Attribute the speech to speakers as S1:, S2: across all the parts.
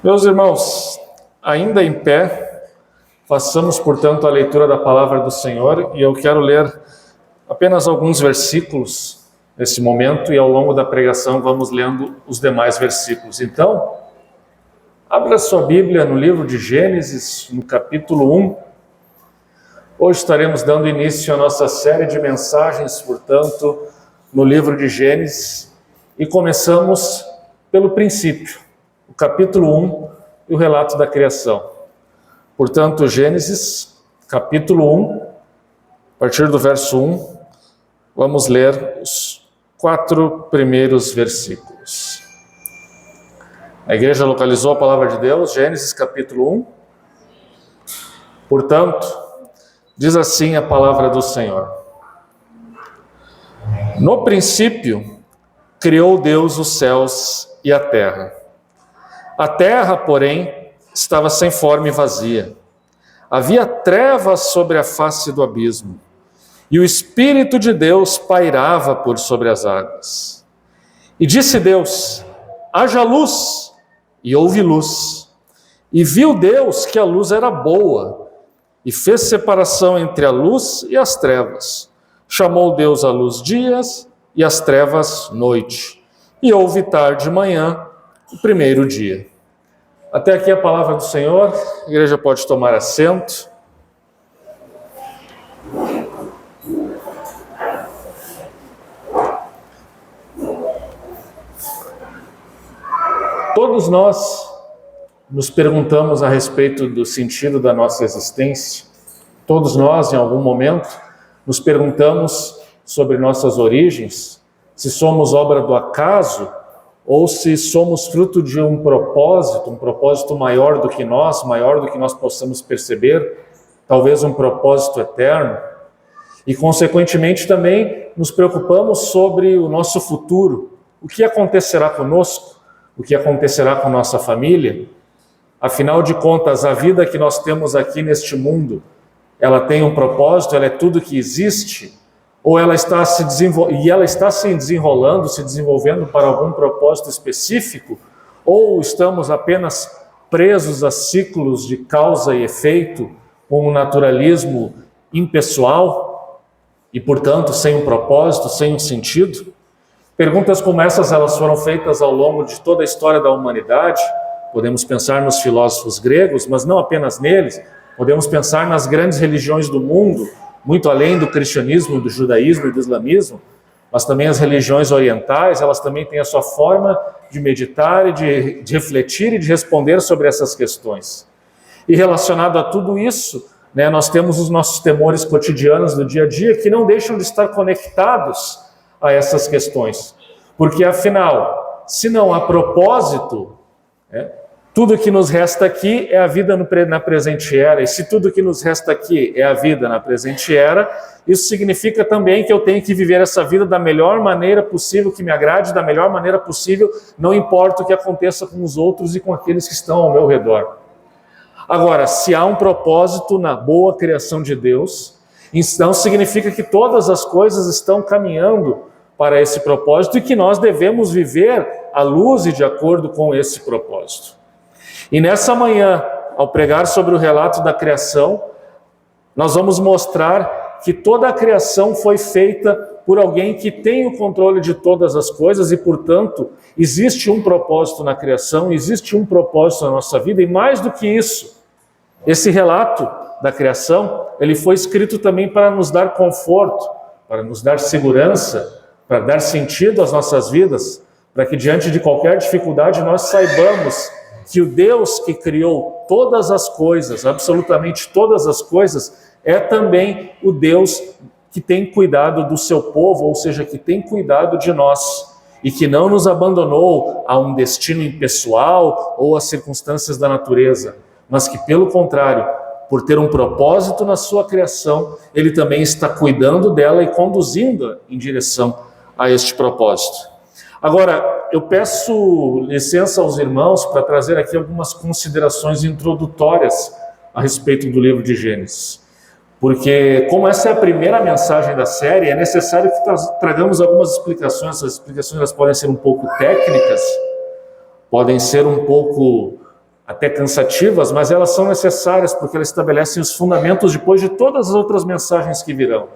S1: Meus irmãos, ainda em pé, façamos, portanto, a leitura da palavra do Senhor, e eu quero ler apenas alguns versículos nesse momento, e ao longo da pregação vamos lendo os demais versículos. Então, abra sua Bíblia no livro de Gênesis, no capítulo 1. Hoje estaremos dando início à nossa série de mensagens, portanto, no livro de Gênesis, e começamos pelo princípio, o capítulo 1 e o relato da criação. Portanto, Gênesis, capítulo 1, a partir do verso 1, vamos ler os 4 primeiros versículos. A igreja localizou a palavra de Deus, Gênesis, capítulo 1. Portanto, diz assim a palavra do Senhor: No princípio, criou Deus os céus e a terra. A terra, porém, estava sem forma e vazia. Havia trevas sobre a face do abismo, e o Espírito de Deus pairava por sobre as águas. E disse Deus: haja luz, e houve luz. E viu Deus que a luz era boa, e fez separação entre a luz e as trevas. Chamou Deus a luz dias, e as trevas noite. E houve tarde e manhã, o primeiro dia. Até aqui a palavra do Senhor. A igreja pode tomar assento. Todos nós nos perguntamos a respeito do sentido da nossa existência. Todos nós, em algum momento, nos perguntamos sobre nossas origens, se somos obra do acaso ou se somos fruto de um propósito maior do que nós possamos perceber, talvez um propósito eterno. E, consequentemente, também nos preocupamos sobre o nosso futuro. O que acontecerá conosco? O que acontecerá com nossa família? Afinal de contas, a vida que nós temos aqui neste mundo, ela tem um propósito, ela é tudo que existe? Ou ela está se desenvolvendo para algum propósito específico? Ou estamos apenas presos a ciclos de causa e efeito, com um naturalismo impessoal e, portanto, sem um propósito, sem um sentido? Perguntas como essas, elas foram feitas ao longo de toda a história da humanidade. Podemos pensar nos filósofos gregos, mas não apenas neles. Podemos pensar nas grandes religiões do mundo, muito além do cristianismo, do judaísmo e do islamismo, mas também as religiões orientais, elas também têm a sua forma de meditar e de refletir e de responder sobre essas questões. E relacionado a tudo isso, nós temos os nossos temores cotidianos do dia a dia que não deixam de estar conectados a essas questões. Porque, afinal, se não há propósito, tudo que nos resta aqui é a vida na presente era, e se tudo que nos resta aqui é a vida na presente era, isso significa também que eu tenho que viver essa vida da melhor maneira possível, que me agrade da melhor maneira possível, não importa o que aconteça com os outros e com aqueles que estão ao meu redor. Agora, se há um propósito na boa criação de Deus, então significa que todas as coisas estão caminhando para esse propósito e que nós devemos viver à luz e de acordo com esse propósito. E nessa manhã, ao pregar sobre o relato da criação, nós vamos mostrar que toda a criação foi feita por alguém que tem o controle de todas as coisas e, portanto, existe um propósito na criação, existe um propósito na nossa vida, e mais do que isso, esse relato da criação, ele foi escrito também para nos dar conforto, para nos dar segurança, para dar sentido às nossas vidas, para que diante de qualquer dificuldade nós saibamos que o Deus que criou todas as coisas, absolutamente todas as coisas, é também o Deus que tem cuidado do seu povo, ou seja, que tem cuidado de nós, e que não nos abandonou a um destino impessoal ou às circunstâncias da natureza, mas que, pelo contrário, por ter um propósito na sua criação, ele também está cuidando dela e conduzindo-a em direção a este propósito. Agora, eu peço licença aos irmãos para trazer aqui algumas considerações introdutórias a respeito do livro de Gênesis. Porque, como essa é a primeira mensagem da série, é necessário que tragamos algumas explicações. Essas explicações elas podem ser um pouco técnicas, podem ser um pouco até cansativas, mas elas são necessárias porque elas estabelecem os fundamentos depois de todas as outras mensagens que virão.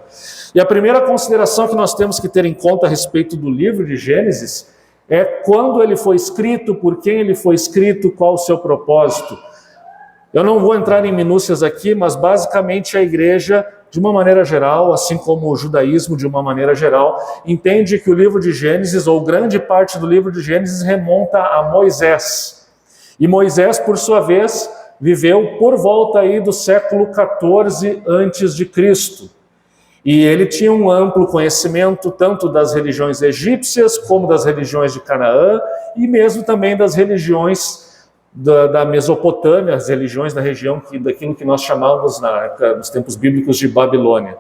S1: E a primeira consideração que nós temos que ter em conta a respeito do livro de Gênesis é quando ele foi escrito, por quem ele foi escrito, qual o seu propósito. Eu não vou entrar em minúcias aqui, mas basicamente a igreja, de uma maneira geral, assim como o judaísmo de uma maneira geral, entende que o livro de Gênesis, ou grande parte do livro de Gênesis, remonta a Moisés. E Moisés, por sua vez, viveu por volta aí do século 14 antes de Cristo. E ele tinha um amplo conhecimento tanto das religiões egípcias como das religiões de Canaã e mesmo também das religiões da Mesopotâmia, as religiões da região daquilo que nós chamávamos nos tempos bíblicos de Babilônia.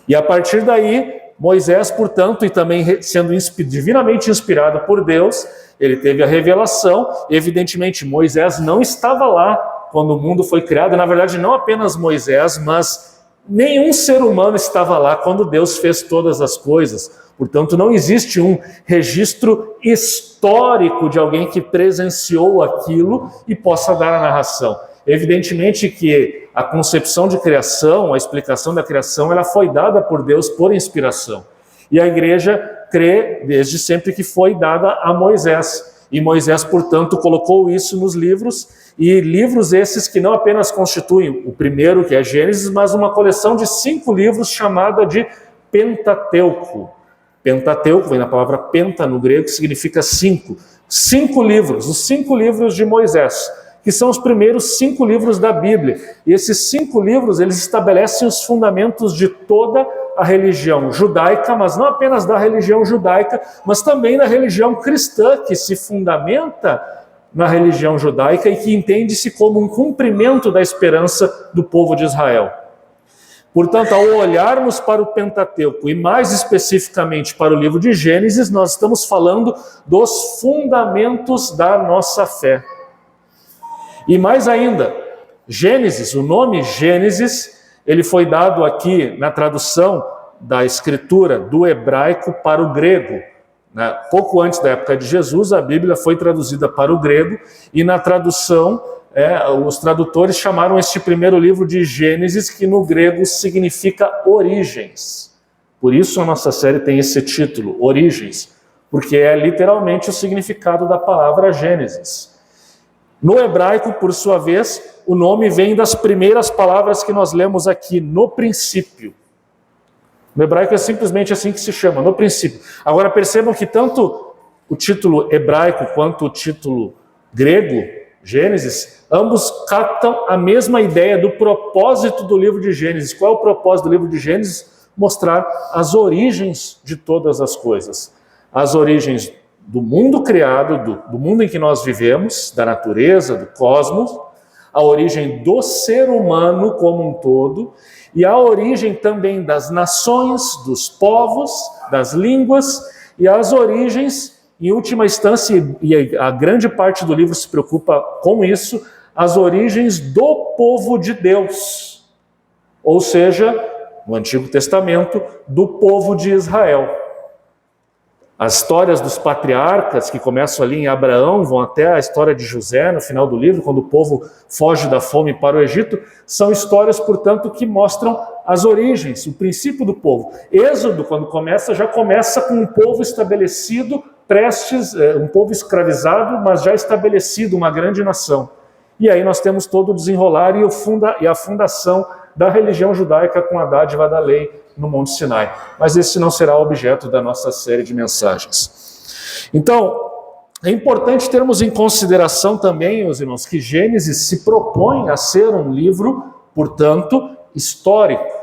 S1: E a partir daí, Moisés, portanto, e também sendo divinamente inspirado por Deus, ele teve a revelação. Evidentemente, Moisés não estava lá quando o mundo foi criado. Na verdade, não apenas Moisés, mas nenhum ser humano estava lá quando Deus fez todas as coisas. Portanto, não existe um registro histórico de alguém que presenciou aquilo e possa dar a narração. Evidentemente que a concepção de criação, a explicação da criação, ela foi dada por Deus por inspiração. E a igreja crê desde sempre que foi dada a Moisés. E Moisés, portanto, colocou isso nos livros, e livros esses que não apenas constituem o primeiro, que é Gênesis, mas uma coleção de 5 livros chamada de Pentateuco. Pentateuco vem da palavra penta no grego, que significa 5. 5 livros, os 5 livros de Moisés, que são os primeiros 5 livros da Bíblia. E esses 5 livros, eles estabelecem os fundamentos de toda a religião judaica, mas não apenas da religião judaica, mas também da religião cristã, que se fundamenta na religião judaica e que entende-se como um cumprimento da esperança do povo de Israel. Portanto, ao olharmos para o Pentateuco e mais especificamente para o livro de Gênesis, nós estamos falando dos fundamentos da nossa fé. E mais ainda, Gênesis, o nome Gênesis, ele foi dado aqui na tradução da escritura do hebraico para o grego. Pouco antes da época de Jesus, a Bíblia foi traduzida para o grego e na tradução os tradutores chamaram este primeiro livro de Gênesis, que no grego significa origens. Por isso a nossa série tem esse título, Origens, porque é literalmente o significado da palavra Gênesis. No hebraico, por sua vez, o nome vem das primeiras palavras que nós lemos aqui, no princípio. No hebraico é simplesmente assim que se chama, no princípio. Agora percebam que tanto o título hebraico quanto o título grego, Gênesis, ambos captam a mesma ideia do propósito do livro de Gênesis. Qual é o propósito do livro de Gênesis? Mostrar as origens de todas as coisas. As origens do mundo criado, do mundo em que nós vivemos, da natureza, do cosmos, a origem do ser humano como um todo, e a origem também das nações, dos povos, das línguas, e as origens, em última instância, e a grande parte do livro se preocupa com isso, as origens do povo de Deus, ou seja, no Antigo Testamento, do povo de Israel. As histórias dos patriarcas, que começam ali em Abraão, vão até a história de José, no final do livro, quando o povo foge da fome para o Egito, são histórias, portanto, que mostram as origens, o princípio do povo. Êxodo, quando começa, já começa com um povo estabelecido, um povo escravizado, mas já estabelecido, uma grande nação. E aí nós temos todo o desenrolar e a fundação da religião judaica com a dádiva da lei no Monte Sinai. Mas esse não será objeto da nossa série de mensagens. Então, é importante termos em consideração também, meus irmãos, que Gênesis se propõe a ser um livro, portanto, histórico.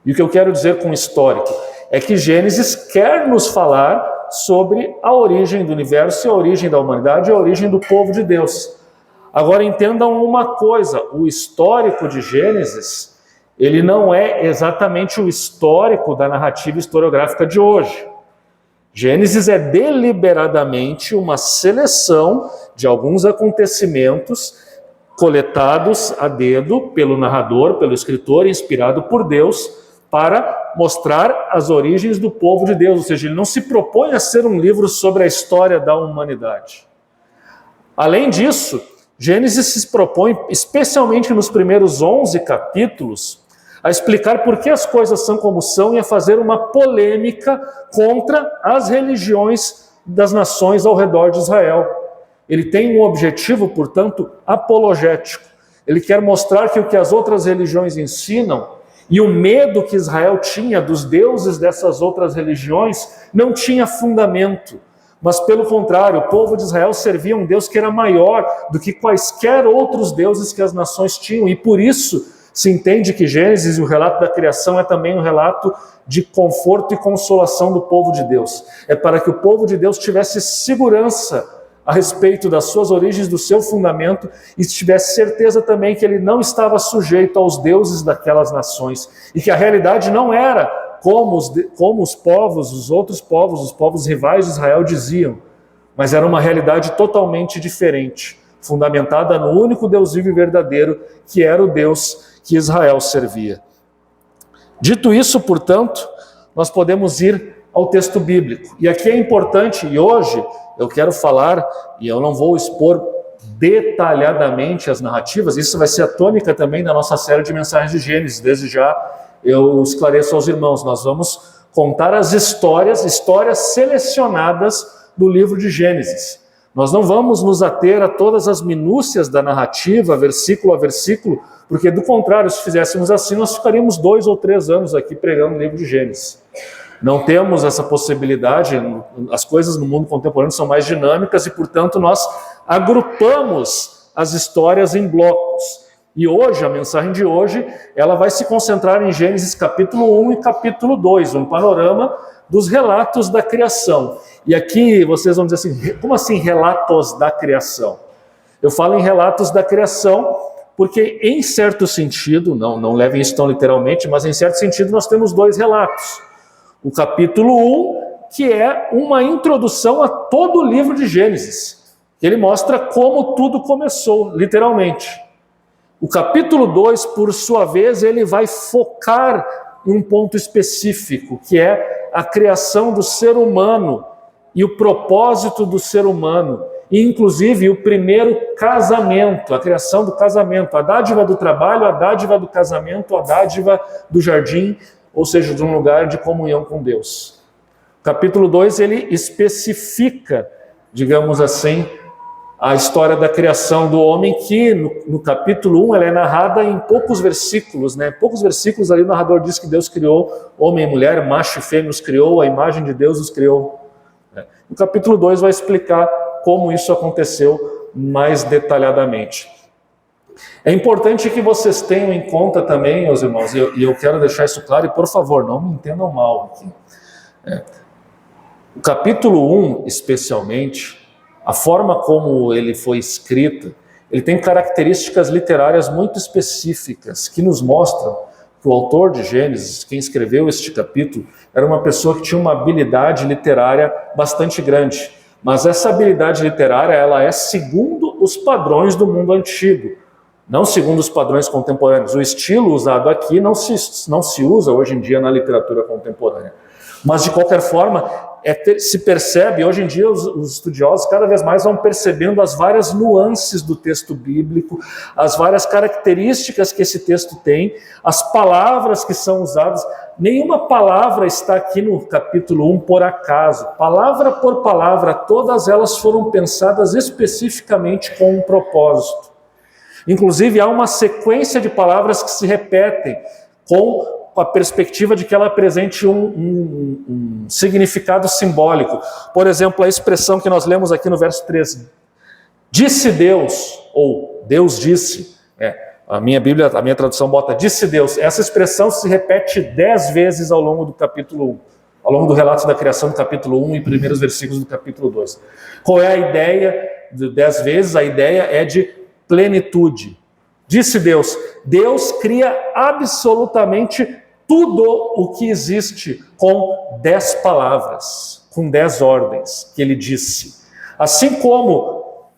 S1: E o que eu quero dizer com histórico é que Gênesis quer nos falar sobre a origem do universo, a origem da humanidade, a origem do povo de Deus. Agora entendam uma coisa, o histórico de Gênesis, ele não é exatamente o histórico da narrativa historiográfica de hoje. Gênesis é deliberadamente uma seleção de alguns acontecimentos coletados a dedo pelo narrador, pelo escritor, inspirado por Deus, para mostrar as origens do povo de Deus. Ou seja, ele não se propõe a ser um livro sobre a história da humanidade. Além disso, Gênesis se propõe, especialmente nos primeiros 11 capítulos, a explicar por que as coisas são como são e a fazer uma polêmica contra as religiões das nações ao redor de Israel. Ele tem um objetivo, portanto, apologético. Ele quer mostrar que o que as outras religiões ensinam e o medo que Israel tinha dos deuses dessas outras religiões não tinha fundamento. Mas, pelo contrário, o povo de Israel servia um Deus que era maior do que quaisquer outros deuses que as nações tinham. E por isso se entende que Gênesis e o relato da criação é também um relato de conforto e consolação do povo de Deus. É para que o povo de Deus tivesse segurança a respeito das suas origens, do seu fundamento, e tivesse certeza também que ele não estava sujeito aos deuses daquelas nações. E que a realidade não era como os povos, os outros povos, os povos rivais de Israel diziam, mas era uma realidade totalmente diferente, fundamentada no único Deus vivo e verdadeiro, que era o Deus que Israel servia. Dito isso, portanto, nós podemos ir ao texto bíblico. E aqui é importante, e hoje eu quero falar, e eu não vou expor detalhadamente as narrativas, isso vai ser a tônica também da nossa série de mensagens de Gênesis. Desde já eu esclareço aos irmãos, nós vamos contar as histórias selecionadas do livro de Gênesis. Nós não vamos nos ater a todas as minúcias da narrativa, versículo a versículo, porque do contrário, se fizéssemos assim, nós ficaríamos 2 ou 3 anos aqui pregando o livro de Gênesis. Não temos essa possibilidade, as coisas no mundo contemporâneo são mais dinâmicas e, portanto, nós agrupamos as histórias em blocos. E hoje, a mensagem de hoje, ela vai se concentrar em Gênesis capítulo 1 e capítulo 2, um panorama dos relatos da criação. E aqui vocês vão dizer assim, como assim relatos da criação? Eu falo em relatos da criação porque, em certo sentido, não levem isso tão literalmente, mas em certo sentido nós temos 2 relatos. O capítulo 1, que é uma introdução a todo o livro de Gênesis. Ele mostra como tudo começou, literalmente. O capítulo 2, por sua vez, ele vai focar em um ponto específico, que é a criação do ser humano e o propósito do ser humano, e inclusive o primeiro casamento, a criação do casamento, a dádiva do trabalho, a dádiva do casamento, a dádiva do jardim, ou seja, de um lugar de comunhão com Deus. O capítulo 2, ele especifica, digamos assim, a história da criação do homem, que no capítulo 1 ela é narrada em poucos versículos, né? Poucos versículos ali o narrador diz que Deus criou homem e mulher, macho e fêmea os criou, a imagem de Deus os criou. O capítulo 2 vai explicar como isso aconteceu mais detalhadamente. É importante que vocês tenham em conta também, meus irmãos, e eu quero deixar isso claro, e por favor, não me entendam mal aqui. O capítulo 1, especialmente, a forma como ele foi escrito, ele tem características literárias muito específicas que nos mostram que o autor de Gênesis, quem escreveu este capítulo, era uma pessoa que tinha uma habilidade literária bastante grande. Mas essa habilidade literária, ela é segundo os padrões do mundo antigo, não segundo os padrões contemporâneos. O estilo usado aqui não se usa hoje em dia na literatura contemporânea. Mas, de qualquer forma, se percebe, hoje em dia os estudiosos cada vez mais vão percebendo as várias nuances do texto bíblico, as várias características que esse texto tem, as palavras que são usadas. Nenhuma palavra está aqui no capítulo 1 por acaso. Palavra por palavra, todas elas foram pensadas especificamente com um propósito. Inclusive, há uma sequência de palavras que se repetem com a perspectiva de que ela apresente um significado simbólico. Por exemplo, a expressão que nós lemos aqui no verso 13. Disse Deus, ou Deus disse. A minha Bíblia, a minha tradução bota disse Deus. Essa expressão se repete 10 vezes ao longo do capítulo 1. Ao longo do relato da criação do capítulo 1 e primeiros versículos do capítulo 2. Qual é a ideia de 10 vezes? A ideia é de plenitude. Disse Deus. Deus cria absolutamente tudo o que existe com 10 palavras, com 10 ordens que ele disse. Assim como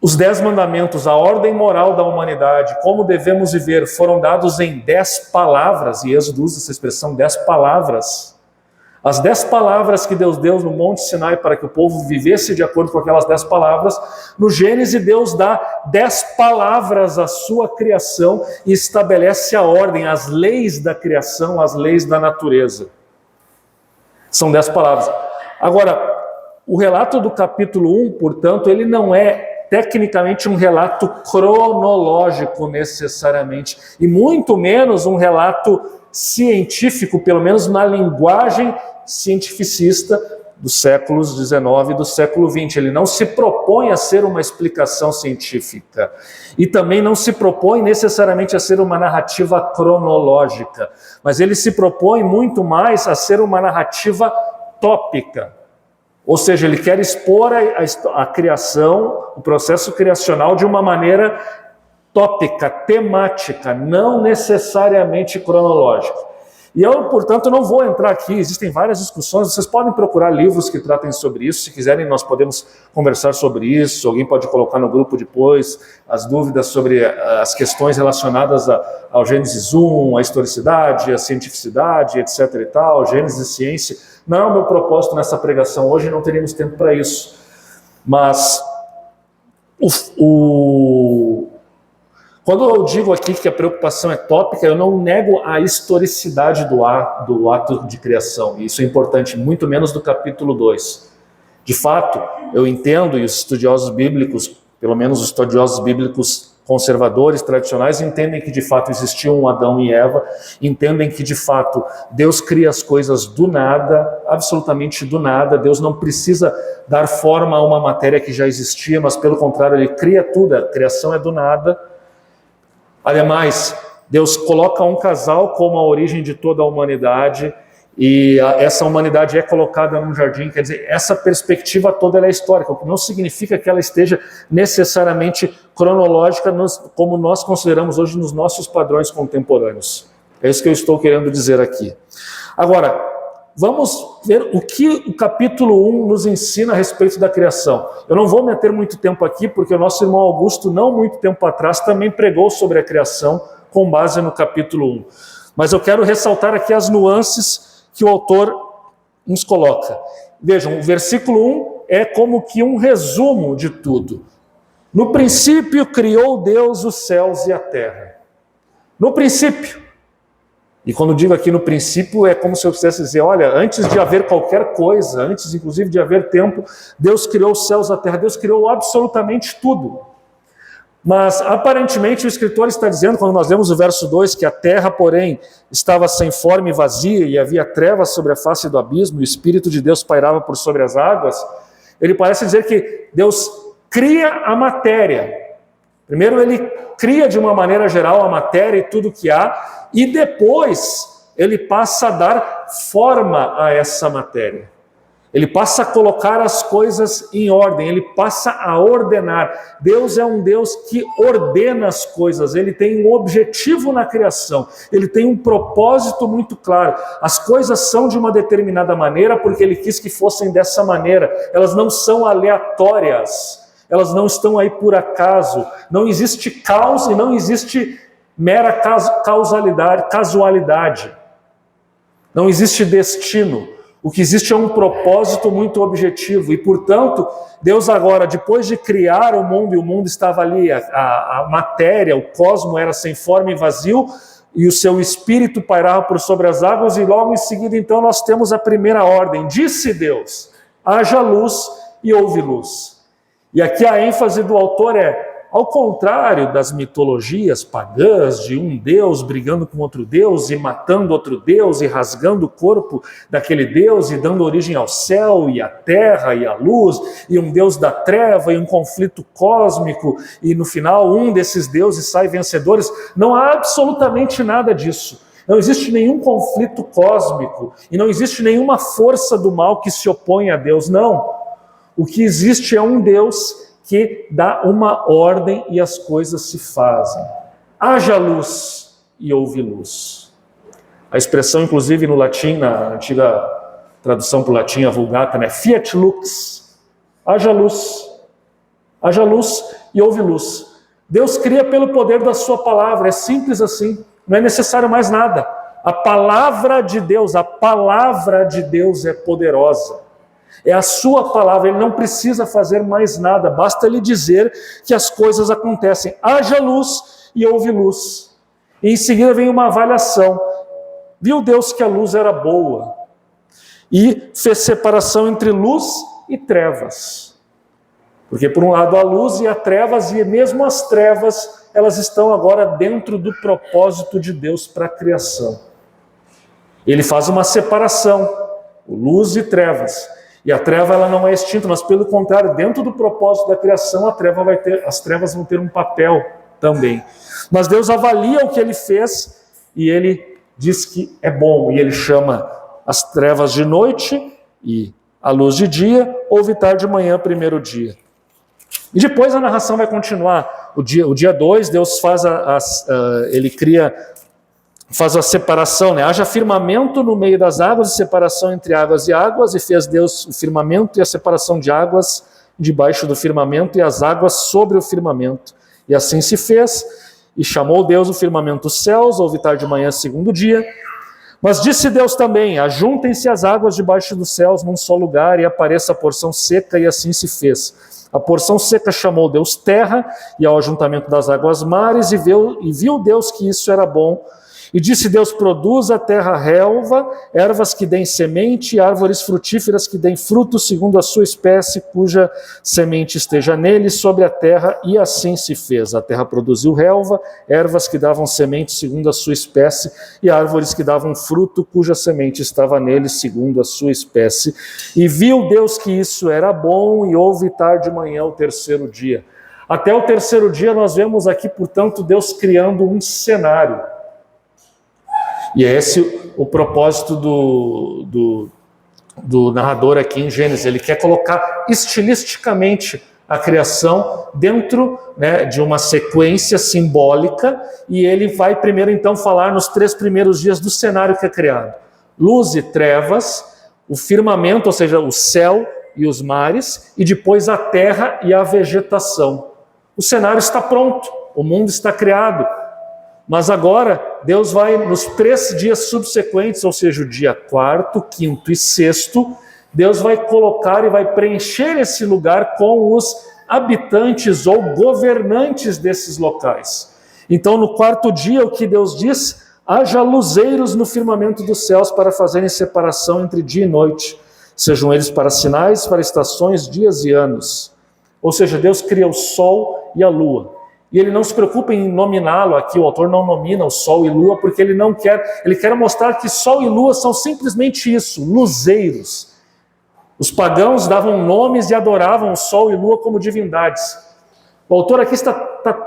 S1: Os 10 mandamentos, a ordem moral da humanidade, como devemos viver, foram dados em 10 palavras, e Êxodo usa essa expressão, 10 palavras. As 10 palavras que Deus deu no Monte Sinai para que o povo vivesse de acordo com aquelas 10 palavras, no Gênesis Deus dá 10 palavras à sua criação e estabelece a ordem, as leis da criação, as leis da natureza. São 10 palavras. Agora, o relato do capítulo 1, portanto, ele não é tecnicamente um relato cronológico necessariamente, e muito menos um relato científico, pelo menos na linguagem cientificista dos séculos XIX e do século XX. Ele não se propõe a ser uma explicação científica e também não se propõe necessariamente a ser uma narrativa cronológica, mas ele se propõe muito mais a ser uma narrativa tópica. Ou seja, ele quer expor a criação, o processo criacional de uma maneira tópica, temática, não necessariamente cronológica. E eu, portanto, não vou entrar aqui, existem várias discussões, vocês podem procurar livros que tratem sobre isso, se quiserem nós podemos conversar sobre isso, alguém pode colocar no grupo depois as dúvidas sobre as questões relacionadas ao Gênesis 1, à historicidade, à cientificidade, etc. e tal, Gênesis e ciência. Não é o meu propósito nessa pregação, hoje não teríamos tempo para isso. Mas quando eu digo aqui que a preocupação é tópica, eu não nego a historicidade do ato de criação, e isso é importante, muito menos do capítulo 2. De fato, eu entendo, e os estudiosos bíblicos, pelo menos os estudiosos bíblicos conservadores, tradicionais, entendem que de fato existiam um Adão e Eva, entendem que de fato Deus cria as coisas do nada, absolutamente do nada. Deus não precisa dar forma a uma matéria que já existia, mas pelo contrário, Ele cria tudo, a criação é do nada. Ademais, Deus coloca um casal como a origem de toda a humanidade, e essa humanidade é colocada num jardim, quer dizer, essa perspectiva toda ela é histórica, o que não significa que ela esteja necessariamente cronológica, como nós consideramos hoje nos nossos padrões contemporâneos. É isso que eu estou querendo dizer aqui. Agora, vamos ver o que o capítulo 1 nos ensina a respeito da criação. Eu não vou meter muito tempo aqui, porque o nosso irmão Augusto, não muito tempo atrás, também pregou sobre a criação com base no capítulo 1. Mas eu quero ressaltar aqui as nuances que o autor nos coloca. Vejam, o versículo 1 é como que um resumo de tudo. No princípio criou Deus os céus e a terra. No princípio. E quando digo aqui no princípio, é como se eu quisesse dizer, olha, antes de haver qualquer coisa, antes inclusive de haver tempo, Deus criou os céus e a terra, Deus criou absolutamente tudo. Mas, aparentemente, o escritor está dizendo, quando nós lemos o verso 2, que a terra, porém, estava sem forma e vazia, e havia trevas sobre a face do abismo, e o Espírito de Deus pairava por sobre as águas, ele parece dizer que Deus cria a matéria. Primeiro, ele cria de uma maneira geral a matéria e tudo que há, e depois ele passa a dar forma a essa matéria. Ele passa a colocar as coisas em ordem, ele passa a ordenar. Deus é um Deus que ordena as coisas, ele tem um objetivo na criação, ele tem um propósito muito claro. As coisas são de uma determinada maneira porque ele quis que fossem dessa maneira, elas não são aleatórias, elas não estão aí por acaso, não existe causa e não existe mera casualidade, não existe destino. O que existe é um propósito muito objetivo e, portanto, Deus agora, depois de criar o mundo, e o mundo estava ali, a matéria, o cosmo era sem forma e vazio, e o seu espírito pairava por sobre as águas, e logo em seguida, então, nós temos a primeira ordem. Disse Deus, haja luz e houve luz. E aqui a ênfase do autor é, ao contrário das mitologias pagãs de um Deus brigando com outro Deus e matando outro Deus e rasgando o corpo daquele Deus e dando origem ao céu e à terra e à luz e um Deus da treva e um conflito cósmico e no final um desses deuses sai vencedores, não há absolutamente nada disso. Não existe nenhum conflito cósmico e não existe nenhuma força do mal que se opõe a Deus, não. O que existe é um Deus que dá uma ordem e as coisas se fazem. Haja luz e houve luz. A expressão, inclusive, no latim, na antiga tradução para o latim, a Vulgata, né? Fiat lux. Haja luz Haja luz e houve luz. Deus cria pelo poder da sua palavra, é simples assim, não é necessário mais nada. A palavra de Deus é poderosa. É a sua palavra, ele não precisa fazer mais nada, basta ele dizer que as coisas acontecem. Haja luz e houve luz. E em seguida vem uma avaliação. Viu Deus que a luz era boa e fez separação entre luz e trevas. Porque por um lado a luz e a trevas, e mesmo as trevas, elas estão agora dentro do propósito de Deus para a criação. Ele faz uma separação, luz e trevas. E a treva ela não é extinta, mas pelo contrário, dentro do propósito da criação, as trevas vão ter um papel também. Mas Deus avalia o que ele fez e ele diz que é bom. E ele chama as trevas de noite e a luz de dia, houve tarde de manhã, primeiro dia. E depois a narração vai continuar. O dia 2, Deus faz faz a separação, né? Haja firmamento no meio das águas e separação entre águas e águas, e fez Deus o firmamento e a separação de águas debaixo do firmamento e as águas sobre o firmamento. E assim se fez, e chamou Deus o firmamento os céus, houve tarde de manhã, segundo dia. Mas disse Deus também, ajuntem-se as águas debaixo dos céus num só lugar, e apareça a porção seca, e assim se fez. A porção seca chamou Deus terra, e ao ajuntamento das águas mares, e viu Deus que isso era bom. E disse Deus, produza a terra relva, ervas que deem semente, e árvores frutíferas que deem fruto segundo a sua espécie, cuja semente esteja nele, sobre a terra, e assim se fez. A terra produziu relva, ervas que davam semente segundo a sua espécie, e árvores que davam fruto, cuja semente estava nele segundo a sua espécie. E viu Deus que isso era bom, e houve tarde de manhã o terceiro dia. Até o terceiro dia nós vemos aqui, portanto, Deus criando um cenário. E é esse o propósito do narrador aqui em Gênesis. Ele quer colocar estilisticamente a criação dentro, né, de uma sequência simbólica, e ele vai primeiro então falar nos 3 primeiros dias do cenário que é criado. Luz e trevas, o firmamento, ou seja, o céu e os mares, e depois a terra e a vegetação. O cenário está pronto, o mundo está criado. Mas agora, Deus vai, nos 3 dias subsequentes, ou seja, o dia 4º, 5º e 6º, Deus vai colocar e vai preencher esse lugar com os habitantes ou governantes desses locais. Então, no 4º dia, o que Deus diz? Haja luzeiros no firmamento dos céus para fazerem separação entre dia e noite, sejam eles para sinais, para estações, dias e anos. Ou seja, Deus cria o sol e a lua. E ele não se preocupa em nominá-lo aqui, o autor não nomina o sol e lua, porque ele quer mostrar que sol e lua são simplesmente isso, luzeiros. Os pagãos davam nomes e adoravam o sol e lua como divindades. O autor aqui está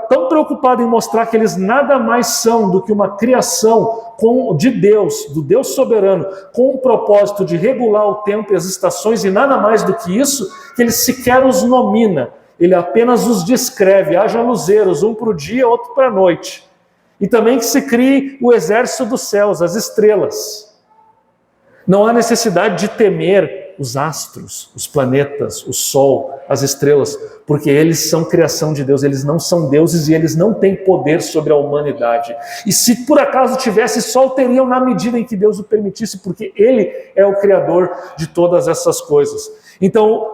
S1: tão preocupado em mostrar que eles nada mais são do que uma criação de Deus, do Deus soberano, com o propósito de regular o tempo e as estações, e nada mais do que isso, que ele sequer os nomina. Ele apenas os descreve, haja luzeiros, um para o dia, outro para a noite. E também que se crie o exército dos céus, as estrelas. Não há necessidade de temer os astros, os planetas, o sol, as estrelas, porque eles são criação de Deus, eles não são deuses e eles não têm poder sobre a humanidade. E se por acaso tivesse, só o teriam na medida em que Deus o permitisse, porque Ele é o Criador de todas essas coisas. Então,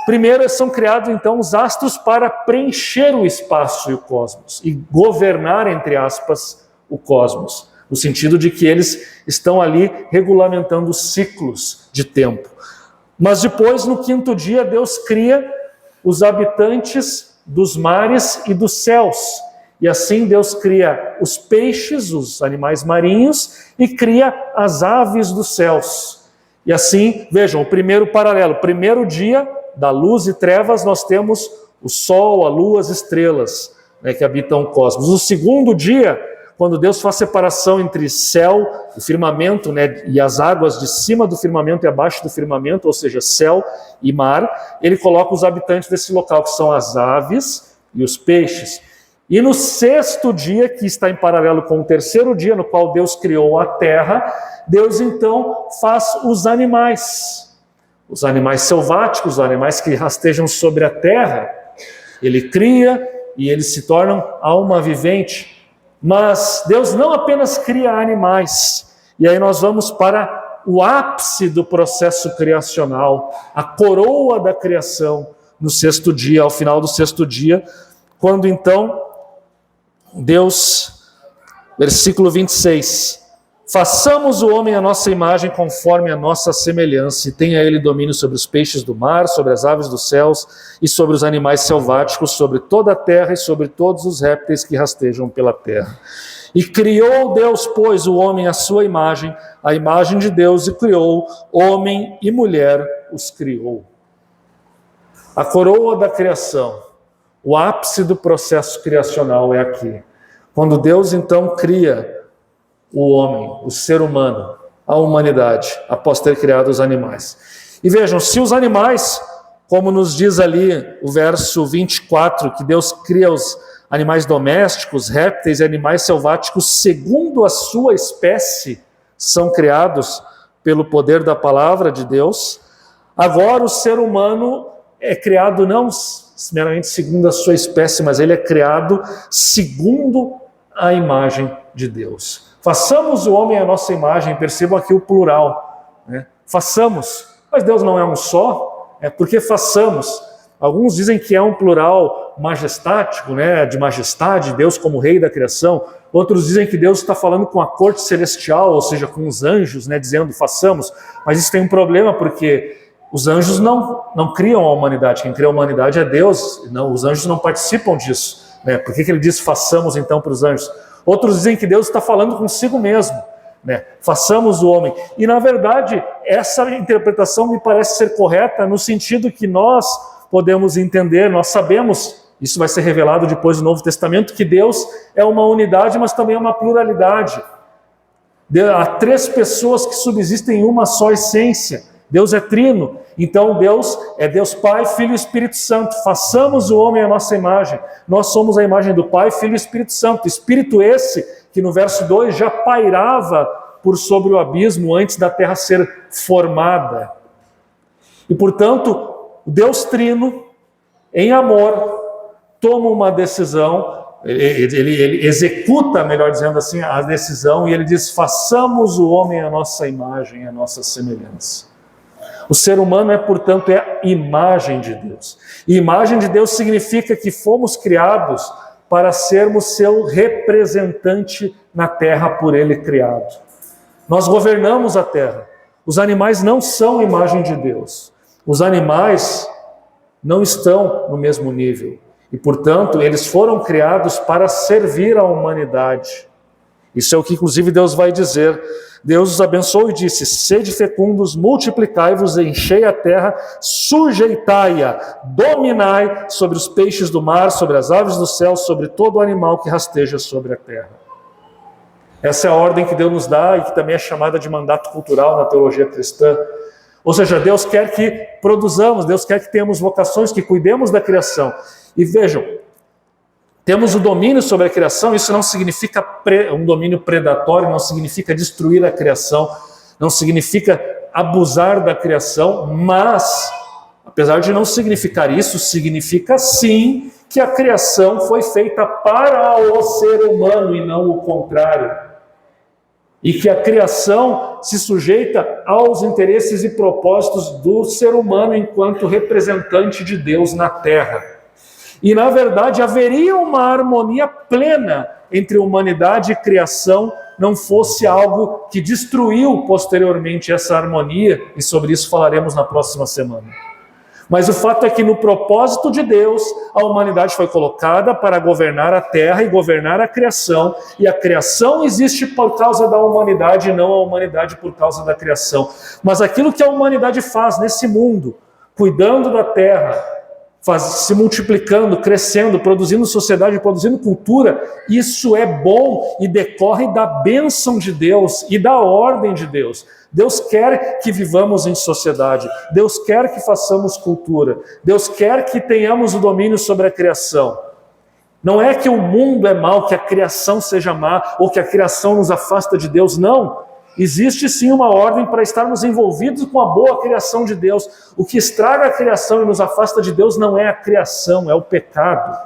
S1: primeiro são criados então os astros para preencher o espaço e o cosmos e governar, entre aspas, o cosmos, no sentido de que eles estão ali regulamentando os ciclos de tempo. Mas depois, no 5º dia, Deus cria os habitantes dos mares e dos céus. E assim Deus cria os peixes, os animais marinhos, e cria as aves dos céus. E assim, vejam, o primeiro paralelo, primeiro dia da luz e trevas, nós temos o sol, a lua, as estrelas, né, que habitam o cosmos. O segundo dia, quando Deus faz separação entre céu, o firmamento, né, e as águas de cima do firmamento e abaixo do firmamento, ou seja, céu e mar, ele coloca os habitantes desse local, que são as aves e os peixes. E no 6º dia, que está em paralelo com o 3º dia, no qual Deus criou a terra, Deus então faz os animais selváticos, os animais que rastejam sobre a terra. Ele cria e eles se tornam alma vivente. Mas Deus não apenas cria animais. E aí nós vamos para o ápice do processo criacional, a coroa da criação, no sexto dia, ao final do sexto dia, quando então Deus, versículo 26, façamos o homem à nossa imagem conforme a nossa semelhança, e tenha ele domínio sobre os peixes do mar, sobre as aves dos céus e sobre os animais selváticos, sobre toda a terra e sobre todos os répteis que rastejam pela terra. E criou Deus, pois, o homem à sua imagem, a imagem de Deus, e criou, homem e mulher os criou. A coroa da criação, o ápice do processo criacional é aqui. Quando Deus então cria o homem, o ser humano, a humanidade, após ter criado os animais. E vejam, se os animais, como nos diz ali o verso 24, que Deus cria os animais domésticos, répteis e animais selváticos, segundo a sua espécie, são criados pelo poder da palavra de Deus, agora o ser humano é criado não meramente segundo a sua espécie, mas ele é criado segundo a imagem de Deus. Façamos o homem à nossa imagem, percebam aqui o plural, né? Façamos, mas Deus não é um só, porque façamos. Alguns dizem que é um plural majestático, né? De majestade, Deus como rei da criação. Outros dizem que Deus está falando com a corte celestial, ou seja, com os anjos, né? Dizendo façamos, mas isso tem um problema porque os anjos não criam a humanidade, quem cria a humanidade é Deus, não, os anjos não participam disso, né? Por que ele diz façamos então para os anjos? Outros dizem que Deus está falando consigo mesmo, né? Façamos o homem. E na verdade, essa interpretação me parece ser correta no sentido que nós podemos entender, nós sabemos, isso vai ser revelado depois do Novo Testamento, que Deus é uma unidade, mas também é uma pluralidade. Há três pessoas que subsistem em uma só essência. Deus é trino, então Deus é Deus Pai, Filho e Espírito Santo. Façamos o homem à nossa imagem. Nós somos a imagem do Pai, Filho e Espírito Santo. Espírito esse que no verso 2 já pairava por sobre o abismo antes da terra ser formada. E portanto, o Deus trino, em amor, toma uma decisão, ele executa, melhor dizendo assim, a decisão, e ele diz, façamos o homem à nossa imagem, à nossa semelhança. O ser humano portanto, é a imagem de Deus. E imagem de Deus significa que fomos criados para sermos seu representante na terra por ele criado. Nós governamos a terra. Os animais não são imagem de Deus. Os animais não estão no mesmo nível. E, portanto, eles foram criados para servir a humanidade. Isso é o que, inclusive, Deus vai dizer. Deus os abençoou e disse, sede fecundos, multiplicai-vos, enchei a terra, sujeitai-a, dominai sobre os peixes do mar, sobre as aves do céu, sobre todo animal que rasteja sobre a terra. Essa é a ordem que Deus nos dá e que também é chamada de mandato cultural na teologia cristã. Ou seja, Deus quer que produzamos, Deus quer que tenhamos vocações, que cuidemos da criação. E vejam, temos o domínio sobre a criação, isso não significa um domínio predatório, não significa destruir a criação, não significa abusar da criação, mas, apesar de não significar isso, significa sim que a criação foi feita para o ser humano e não o contrário. E que a criação se sujeita aos interesses e propósitos do ser humano enquanto representante de Deus na terra. E, na verdade, haveria uma harmonia plena entre humanidade e criação, não fosse algo que destruiu posteriormente essa harmonia, e sobre isso falaremos na próxima semana. Mas o fato é que no propósito de Deus, a humanidade foi colocada para governar a terra e governar a criação, e a criação existe por causa da humanidade e não a humanidade por causa da criação. Mas aquilo que a humanidade faz nesse mundo, cuidando da terra, se multiplicando, crescendo, produzindo sociedade, produzindo cultura, isso é bom e decorre da bênção de Deus e da ordem de Deus. Deus quer que vivamos em sociedade, Deus quer que façamos cultura, Deus quer que tenhamos o domínio sobre a criação. Não é que o mundo é mau, que a criação seja má, ou que a criação nos afasta de Deus, não. existe sim uma ordem para estarmos envolvidos com a boa criação de Deus. O que estraga a criação e nos afasta de Deus não é a criação, é o pecado.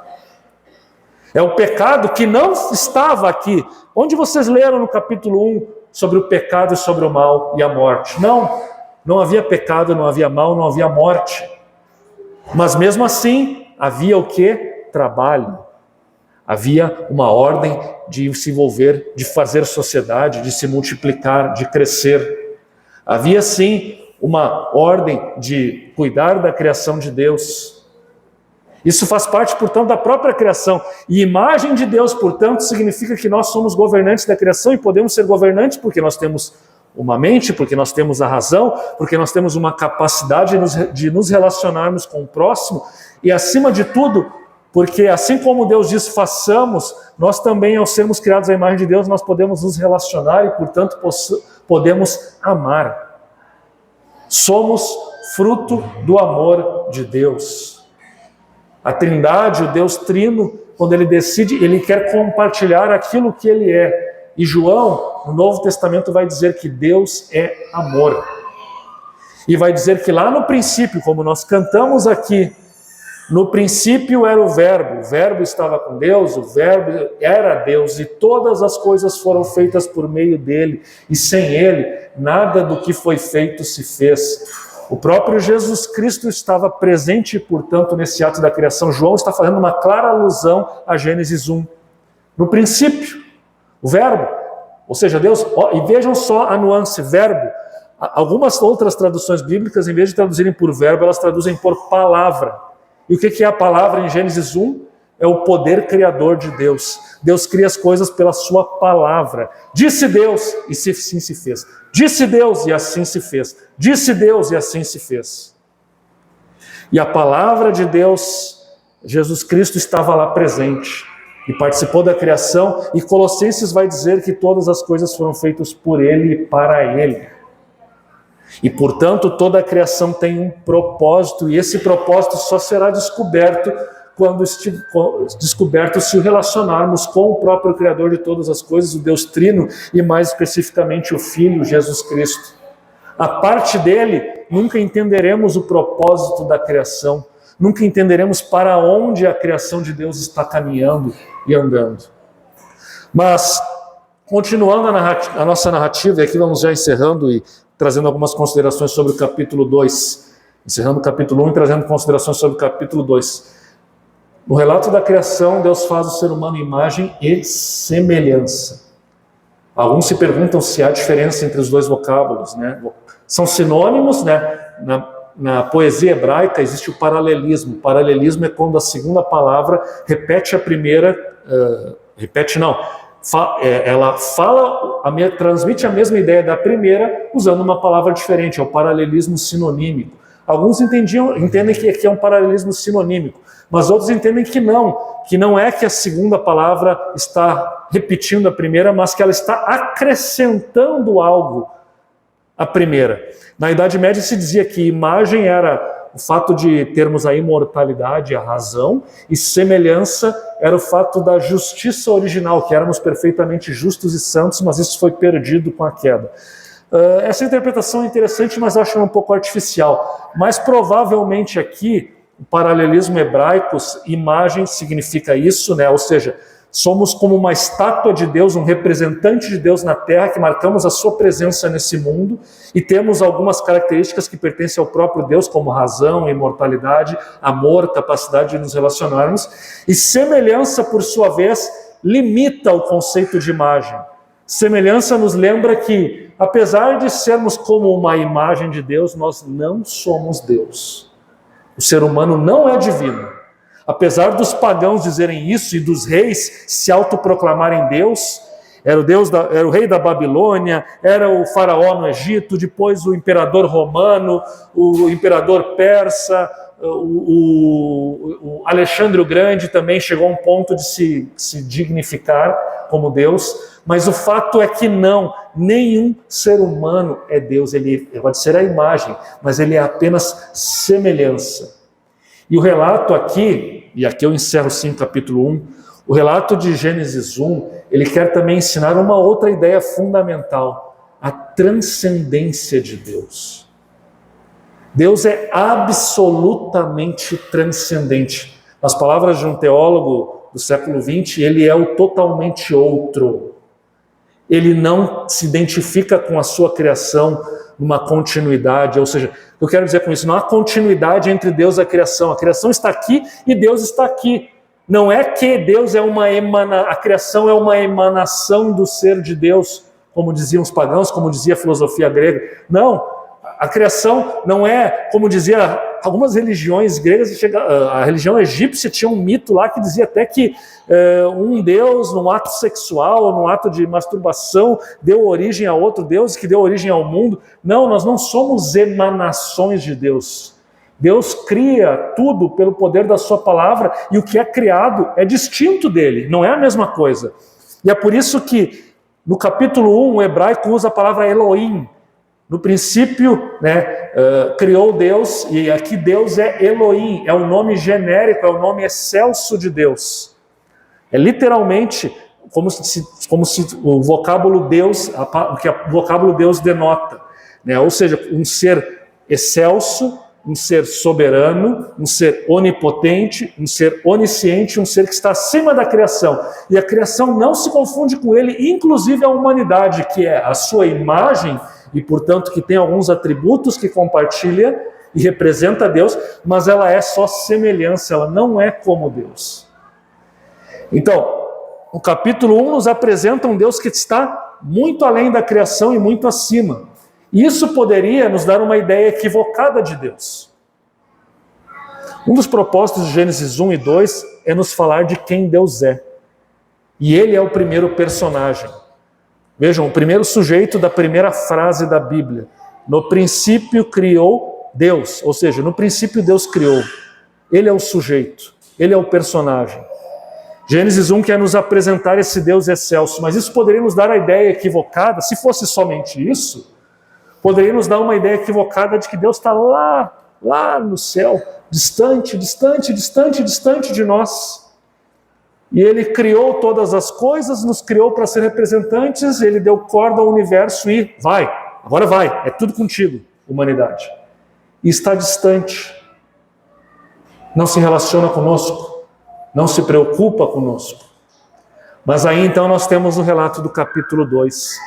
S1: É o pecado que não estava aqui. Onde vocês leram no capítulo 1 sobre o pecado e sobre o mal e a morte? Não havia pecado, não havia mal, não havia morte. Mas mesmo assim, havia o quê? Trabalho. Havia uma ordem de se envolver, de fazer sociedade, de se multiplicar, de crescer. Havia sim uma ordem de cuidar da criação de Deus. Isso faz parte, portanto, da própria criação. E imagem de Deus, portanto, significa que nós somos governantes da criação e podemos ser governantes porque nós temos uma mente, porque nós temos a razão, porque nós temos uma capacidade de nos relacionarmos com o próximo e, acima de tudo, porque assim como Deus diz façamos, nós também, ao sermos criados à imagem de Deus, nós podemos nos relacionar e, portanto, podemos amar. Somos fruto do amor de Deus. A Trindade, o Deus Trino, quando ele decide, ele quer compartilhar aquilo que ele é. E João, no Novo Testamento, vai dizer que Deus é amor. E vai dizer que lá no princípio, como nós cantamos aqui, no princípio era o Verbo estava com Deus, o Verbo era Deus, e todas as coisas foram feitas por meio dele, e sem ele, nada do que foi feito se fez. O próprio Jesus Cristo estava presente, portanto, nesse ato da criação. João está fazendo uma clara alusão a Gênesis 1. No princípio, o Verbo, ou seja, Deus, e vejam só a nuance, Verbo. Algumas outras traduções bíblicas, em vez de traduzirem por verbo, elas traduzem por palavra. E o que é a palavra em Gênesis 1? É o poder criador de Deus. Deus cria as coisas pela sua palavra. Disse Deus, e assim se fez. Disse Deus, e assim se fez. Disse Deus, e assim se fez. E a palavra de Deus, Jesus Cristo estava lá presente. E participou da criação. E Colossenses vai dizer que todas as coisas foram feitas por Ele e para Ele. E, portanto, toda a criação tem um propósito. E esse propósito só será descoberto quando descoberto se relacionarmos com o próprio Criador de todas as coisas, o Deus Trino, e mais especificamente o Filho, Jesus Cristo. A parte dele, nunca entenderemos o propósito da criação, nunca entenderemos para onde a criação de Deus está caminhando e andando. Mas, continuando a nossa narrativa, e aqui vamos já encerrando e trazendo algumas considerações sobre o capítulo 2, encerrando o capítulo 1 e trazendo considerações sobre o capítulo 2. No relato da criação, Deus faz o ser humano imagem e semelhança. Alguns se perguntam se há diferença entre os dois vocábulos, né? São sinônimos, né? Na poesia hebraica existe o paralelismo. O paralelismo é quando a segunda palavra repete a primeira, ela transmite a mesma ideia da primeira usando uma palavra diferente, é o paralelismo sinonímico. Alguns entendem que aqui é um paralelismo sinonímico, mas outros entendem que não é que a segunda palavra está repetindo a primeira, mas que ela está acrescentando algo à primeira. Na Idade Média se dizia que imagem era o fato de termos a imortalidade, a razão, e semelhança era o fato da justiça original, que éramos perfeitamente justos e santos, mas isso foi perdido com a queda. Essa interpretação é interessante, mas eu acho um pouco artificial. Mas provavelmente aqui, o paralelismo hebraico, imagem significa isso, né? Ou seja, somos como uma estátua de Deus, um representante de Deus na Terra, que marcamos a sua presença nesse mundo, e temos algumas características que pertencem ao próprio Deus, como razão, imortalidade, amor, capacidade de nos relacionarmos, e semelhança, por sua vez, limita o conceito de imagem. Semelhança nos lembra que, apesar de sermos como uma imagem de Deus, nós não somos Deus. O ser humano não é divino. Apesar dos pagãos dizerem isso e dos reis se autoproclamarem Deus, era o rei da Babilônia, era o faraó no Egito, depois o imperador romano, o imperador persa, o Alexandre o Grande também chegou a um ponto de se dignificar como Deus, mas o fato é que nenhum ser humano é Deus. Ele pode ser a imagem, mas ele é apenas semelhança. E o relato aqui, e aqui eu encerro sim o capítulo 1, o relato de Gênesis 1, ele quer também ensinar uma outra ideia fundamental. A transcendência de Deus. Deus é absolutamente transcendente. Nas palavras de um teólogo do século XX, ele é o totalmente outro. Ele não se identifica com a sua criação numa continuidade, ou seja, eu quero dizer com isso, não há continuidade entre Deus e a criação está aqui e Deus está aqui. Não é que Deus é a criação é uma emanação do ser de Deus, como diziam os pagãos, como dizia a filosofia grega. Não, a criação não é, como dizia algumas religiões gregas, a religião egípcia tinha um mito lá que dizia até que um deus, num ato sexual, num ato de masturbação, deu origem a outro deus, que deu origem ao mundo. Não, nós não somos emanações de Deus. Deus cria tudo pelo poder da sua palavra, e o que é criado é distinto dele, não é a mesma coisa. E é por isso que no capítulo 1 o hebraico usa a palavra Elohim. No princípio, criou Deus, e aqui Deus é Elohim, é o nome genérico, é o nome excelso de Deus. É literalmente como se o vocábulo Deus, o que o vocábulo Deus denota, ou seja, um ser excelso, um ser soberano, um ser onipotente, um ser onisciente, um ser que está acima da criação. E a criação não se confunde com ele, inclusive a humanidade, que é a sua imagem, e portanto que tem alguns atributos que compartilha e representa Deus, mas ela é só semelhança, ela não é como Deus. Então, o capítulo 1 nos apresenta um Deus que está muito além da criação e muito acima. Isso poderia nos dar uma ideia equivocada de Deus. Um dos propósitos de Gênesis 1 e 2 é nos falar de quem Deus é. E ele é o primeiro personagem. Vejam, o primeiro sujeito da primeira frase da Bíblia. No princípio criou Deus, ou seja, no princípio Deus criou. Ele é o sujeito, ele é o personagem. Gênesis 1 quer nos apresentar esse Deus excelso, mas isso poderia nos dar a ideia equivocada, se fosse somente isso, poderia nos dar uma ideia equivocada de que Deus está lá no céu, distante de nós. E ele criou todas as coisas, nos criou para ser representantes, ele deu corda ao universo e agora vai, é tudo contigo, humanidade. E está distante, não se relaciona conosco, não se preocupa conosco. Mas aí então nós temos o relato do capítulo 2.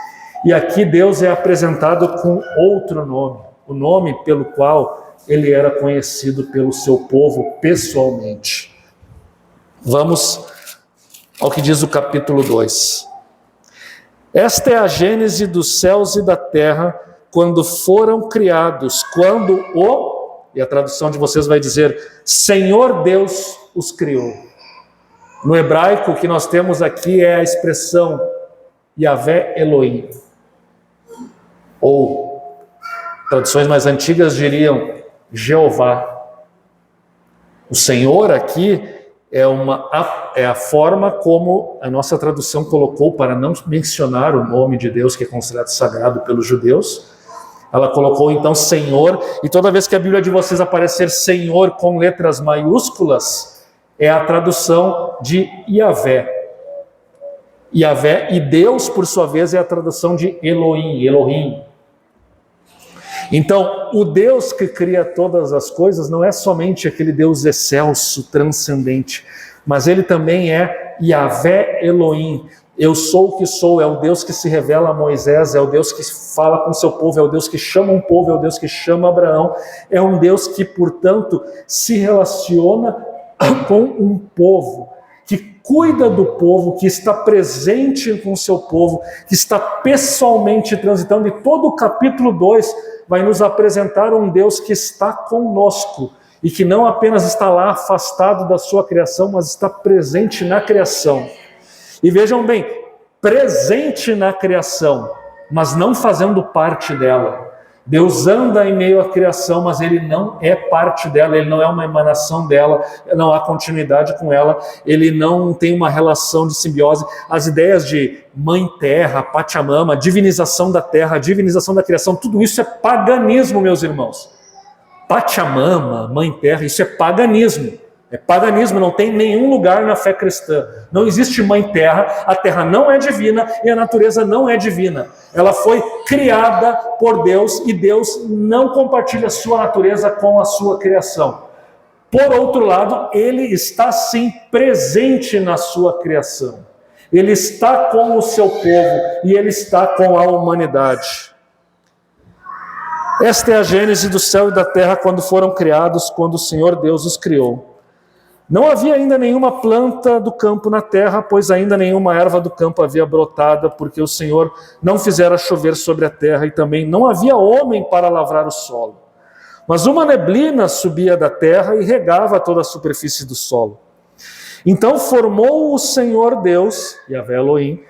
S1: E aqui Deus é apresentado com outro nome, o nome pelo qual ele era conhecido pelo seu povo pessoalmente. Vamos ao que diz o capítulo 2. Esta é a gênese dos céus e da terra, quando foram criados, e a tradução de vocês vai dizer, Senhor Deus os criou. No hebraico, o que nós temos aqui é a expressão Yahvé Elohim. Ou, traduções mais antigas diriam Jeová. O Senhor aqui é a forma como a nossa tradução colocou para não mencionar o nome de Deus, que é considerado sagrado pelos judeus. Ela colocou então Senhor, e toda vez que a Bíblia de vocês aparecer Senhor com letras maiúsculas, é a tradução de Yahvé. Yahvé, e Deus, por sua vez, é a tradução de Elohim. Então, o Deus que cria todas as coisas não é somente aquele Deus excelso, transcendente, mas ele também é Yahvé Elohim. Eu sou o que sou, é o Deus que se revela a Moisés, é o Deus que fala com seu povo, é o Deus que chama um povo, é o Deus que chama Abraão, é um Deus que, portanto, se relaciona com um povo, que cuida do povo, que está presente com o seu povo, que está pessoalmente transitando, e todo o capítulo 2 vai nos apresentar um Deus que está conosco, e que não apenas está lá afastado da sua criação, mas está presente na criação. E vejam bem, presente na criação, mas não fazendo parte dela. Deus anda em meio à criação, mas ele não é parte dela, ele não é uma emanação dela, não há continuidade com ela, ele não tem uma relação de simbiose. As ideias de mãe terra, Pachamama, divinização da terra, divinização da criação, tudo isso é paganismo, meus irmãos. Pachamama, mãe terra, isso é paganismo. É paganismo, não tem nenhum lugar na fé cristã. Não existe mãe terra, a terra não é divina e a natureza não é divina. Ela foi criada por Deus e Deus não compartilha a sua natureza com a sua criação. Por outro lado, ele está sim presente na sua criação. Ele está com o seu povo e ele está com a humanidade. Esta é a gênese do céu e da terra quando foram criados, quando o Senhor Deus os criou. Não havia ainda nenhuma planta do campo na terra, pois ainda nenhuma erva do campo havia brotada, porque o Senhor não fizera chover sobre a terra, e também não havia homem para lavrar o solo. Mas uma neblina subia da terra e regava toda a superfície do solo. Então formou o Senhor Deus, Yahvé Elohim,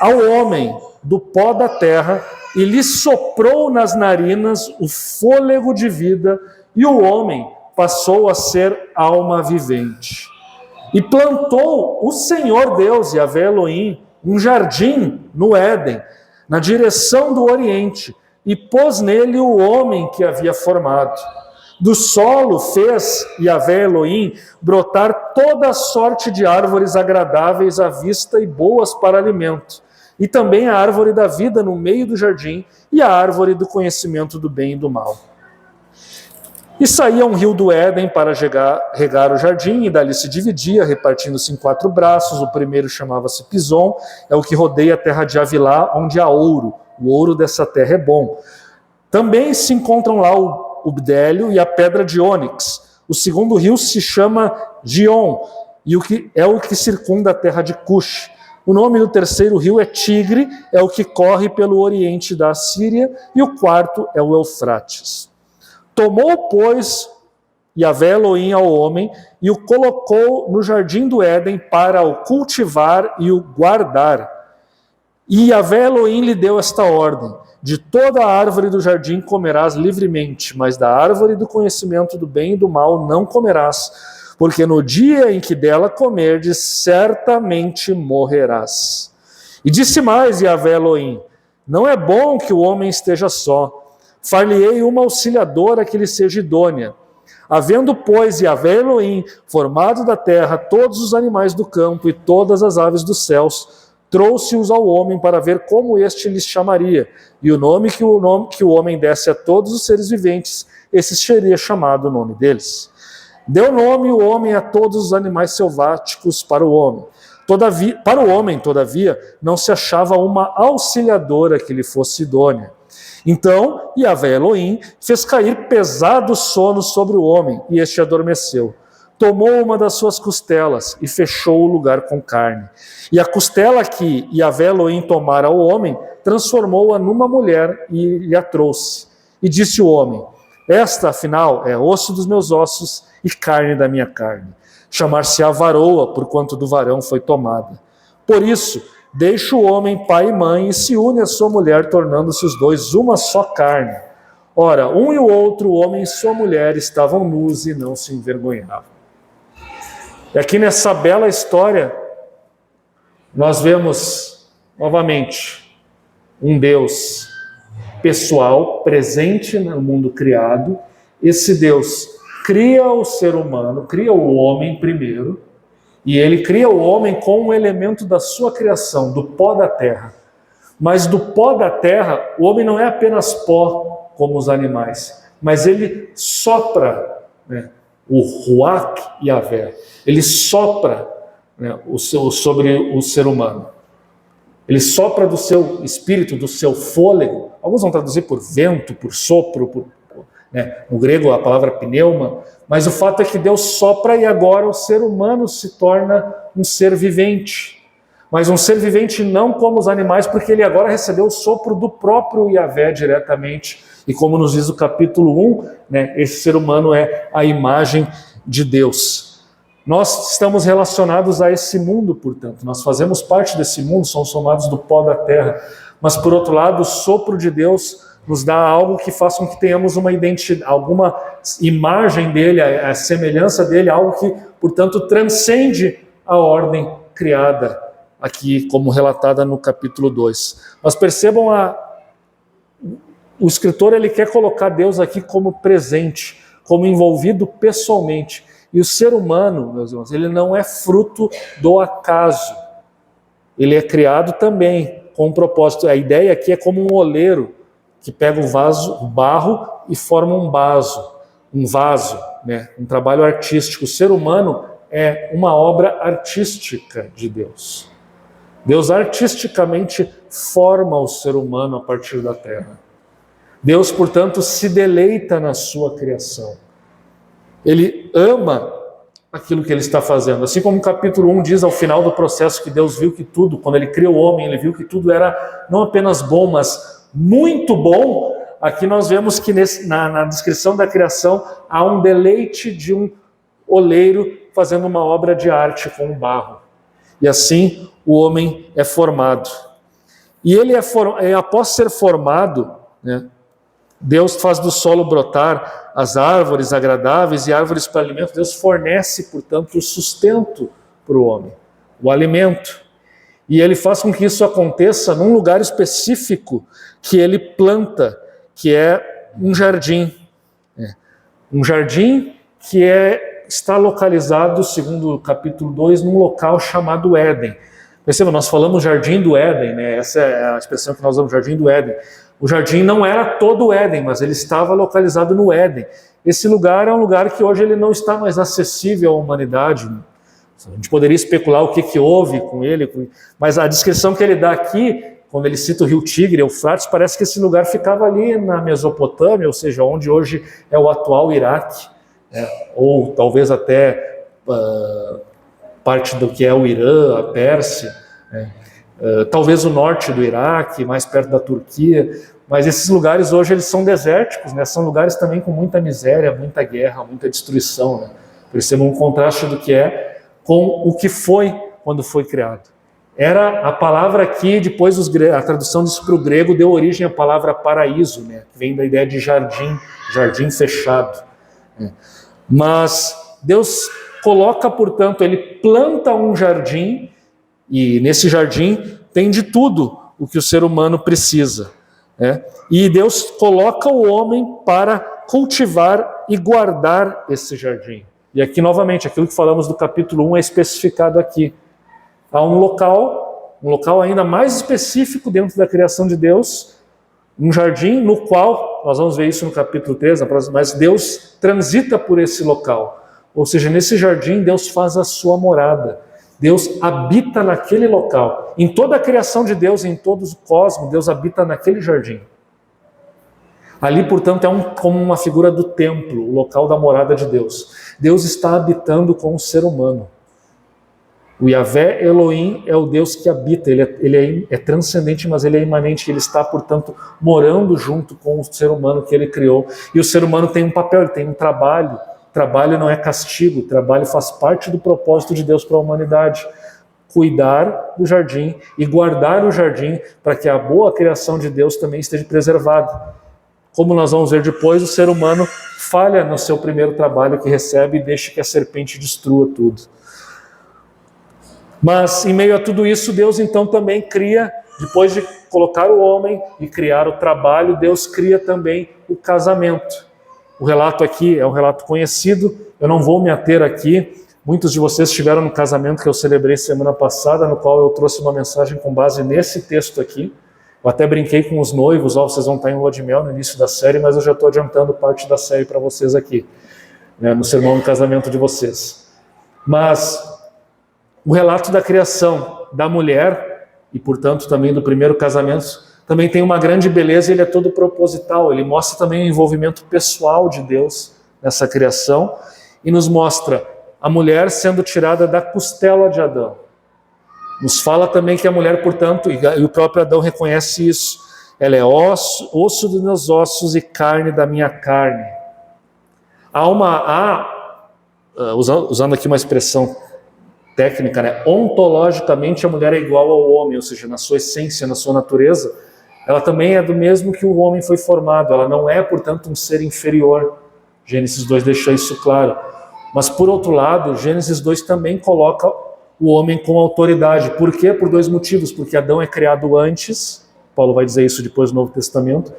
S1: ao homem do pó da terra, e lhe soprou nas narinas o fôlego de vida, e o homem passou a ser alma vivente. E plantou o Senhor Deus, Yahvé Elohim, um jardim no Éden, na direção do Oriente, e pôs nele o homem que havia formado. Do solo fez Yahvé Elohim brotar toda sorte de árvores agradáveis à vista e boas para alimento, e também a árvore da vida no meio do jardim, e a árvore do conhecimento do bem e do mal. E saía um rio do Éden para regar o jardim, e dali se dividia, repartindo-se em 4 braços. O primeiro chamava-se Pison, é o que rodeia a terra de Avilá, onde há ouro. O ouro dessa terra é bom. Também se encontram lá o bdélio e a pedra de ônix. O segundo rio se chama Gion, e é o que circunda a terra de Cush. O nome do terceiro rio é Tigre, é o que corre pelo oriente da Assíria, e o quarto é o Eufrates. Tomou, pois, Yahvé Elohim ao homem e o colocou no jardim do Éden para o cultivar e o guardar. E Yahvé Elohim lhe deu esta ordem: de toda a árvore do jardim comerás livremente, mas da árvore do conhecimento do bem e do mal não comerás, porque no dia em que dela comerdes, certamente morrerás. E disse mais Yahvé Elohim: não é bom que o homem esteja só. Far-lhe-ei uma auxiliadora que lhe seja idônea. Havendo, pois, Yahvé Elohim formado da terra todos os animais do campo e todas as aves dos céus, trouxe-os ao homem para ver como este lhes chamaria. E o nome que o homem desse a todos os seres viventes, esse seria chamado o nome deles. Deu nome o homem a todos os animais selváticos para o homem. Todavia, não se achava uma auxiliadora que lhe fosse idônea. Então, Yahvé Elohim fez cair pesado sono sobre o homem, e este adormeceu. Tomou uma das suas costelas e fechou o lugar com carne. E a costela que Yahvé Elohim tomara ao homem, transformou-a numa mulher e lhe a trouxe. E disse o homem: esta, afinal, é osso dos meus ossos e carne da minha carne. Chamar-se-á varoa, porquanto do varão foi tomada. Por isso, deixa o homem pai e mãe e se une à sua mulher, tornando-se os dois uma só carne. Ora, um e o outro, o homem e sua mulher, estavam nus e não se envergonhavam. E aqui nessa bela história, nós vemos, novamente, um Deus pessoal, presente no mundo criado. Esse Deus cria o ser humano, cria o homem primeiro, e ele cria o homem com um elemento da sua criação, do pó da terra. Mas do pó da terra, o homem não é apenas pó, como os animais, mas ele sopra, né, o Ruach Yahvé. Ele sopra, né, sobre o ser humano. Ele sopra do seu espírito, do seu fôlego. Alguns vão traduzir por vento, por sopro, né, no grego a palavra pneuma. Mas o fato é que Deus sopra e agora o ser humano se torna um ser vivente. Mas um ser vivente não como os animais, porque ele agora recebeu o sopro do próprio Yahvé diretamente. E como nos diz o capítulo 1, né, esse ser humano é a imagem de Deus. Nós estamos relacionados a esse mundo, portanto. Nós fazemos parte desse mundo, somos formados do pó da terra. Mas, por outro lado, o sopro de Deus nos dá algo que faça com que tenhamos uma identidade, alguma imagem dele, a semelhança dele, algo que, portanto, transcende a ordem criada aqui, como relatada no capítulo 2. Mas percebam, o escritor ele quer colocar Deus aqui como presente, como envolvido pessoalmente. E o ser humano, meus irmãos, ele não é fruto do acaso. Ele é criado também com um propósito. A ideia aqui é como um oleiro que pega o barro e forma um vaso, né? Um trabalho artístico. O ser humano é uma obra artística de Deus. Deus artisticamente forma o ser humano a partir da terra. Deus, portanto, se deleita na sua criação. Ele ama aquilo que ele está fazendo. Assim como o capítulo 1 diz ao final do processo que Deus viu que tudo, quando ele criou o homem, ele viu que tudo era não apenas bom, mas muito bom. Aqui nós vemos que na descrição da criação há um deleite de um oleiro fazendo uma obra de arte com o barro. E assim o homem é formado. E ele após ser formado, né, Deus faz do solo brotar as árvores agradáveis e árvores para alimento. Deus fornece, portanto, o sustento para o homem, o alimento. E ele faz com que isso aconteça num lugar específico que ele planta, que é um jardim. Um jardim que está localizado, segundo o capítulo 2, num local chamado Éden. Perceba, nós falamos Jardim do Éden, né? Essa é a expressão que nós usamos, Jardim do Éden. O jardim não era todo o Éden, mas ele estava localizado no Éden. Esse lugar é um lugar que hoje ele não está mais acessível à humanidade. A gente poderia especular o que houve com ele, mas a descrição que ele dá aqui, quando ele cita o rio Tigre, Eufrates, parece que esse lugar ficava ali na Mesopotâmia, ou seja, onde hoje é o atual Iraque, né? Ou talvez até parte do que é o Irã, a Pérsia, né? Talvez o norte do Iraque, mais perto da Turquia, mas esses lugares hoje eles são desérticos, né? São lugares também com muita miséria, muita guerra, muita destruição, né? Percebam um contraste do que é com o que foi quando foi criado. Era a palavra aqui, depois a tradução disso para o grego deu origem à palavra paraíso, né? Que vem da ideia de jardim fechado, né? Mas Deus coloca, portanto, ele planta um jardim, e nesse jardim tem de tudo o que o ser humano precisa, né? E Deus coloca o homem para cultivar e guardar esse jardim. E aqui, novamente, aquilo que falamos do capítulo 1 é especificado aqui. Há um local ainda mais específico dentro da criação de Deus, um jardim no qual, nós vamos ver isso no capítulo 3, mas Deus transita por esse local. Ou seja, nesse jardim Deus faz a sua morada. Deus habita naquele local. Em toda a criação de Deus, em todo o cosmos, Deus habita naquele jardim. Ali, portanto, como uma figura do templo, o local da morada de Deus. Deus está habitando com o ser humano. O Yahvé Elohim é o Deus que habita, ele é transcendente, mas ele é imanente, ele está, portanto, morando junto com o ser humano que ele criou. E o ser humano tem um papel, ele tem um trabalho. Trabalho não é castigo, trabalho faz parte do propósito de Deus para a humanidade. Cuidar do jardim e guardar o jardim para que a boa criação de Deus também esteja preservada. Como nós vamos ver depois, o ser humano falha no seu primeiro trabalho que recebe e deixa que a serpente destrua tudo. Mas, em meio a tudo isso, Deus então também cria, depois de colocar o homem e criar o trabalho, Deus cria também o casamento. O relato aqui é um relato conhecido, eu não vou me ater aqui. Muitos de vocês estiveram no casamento que eu celebrei semana passada, no qual eu trouxe uma mensagem com base nesse texto aqui. Eu até brinquei com os noivos, vocês vão estar em lua de mel no início da série, mas eu já estou adiantando parte da série para vocês aqui, né, no sermão do casamento de vocês. Mas o relato da criação da mulher, e portanto também do primeiro casamento, também tem uma grande beleza, ele é todo proposital, ele mostra também o envolvimento pessoal de Deus nessa criação, e nos mostra a mulher sendo tirada da costela de Adão. Nos fala também que a mulher, portanto, e o próprio Adão reconhece isso, ela é osso dos meus ossos e carne da minha carne. Usando aqui uma expressão técnica, né? Ontologicamente a mulher é igual ao homem, ou seja, na sua essência, na sua natureza, ela também é do mesmo que o homem foi formado, ela não é, portanto, um ser inferior. Gênesis 2 deixa isso claro. Mas, por outro lado, Gênesis 2 também coloca o homem com autoridade. Por quê? Por dois motivos. Porque Adão é criado antes, Paulo vai dizer isso depois do Novo Testamento,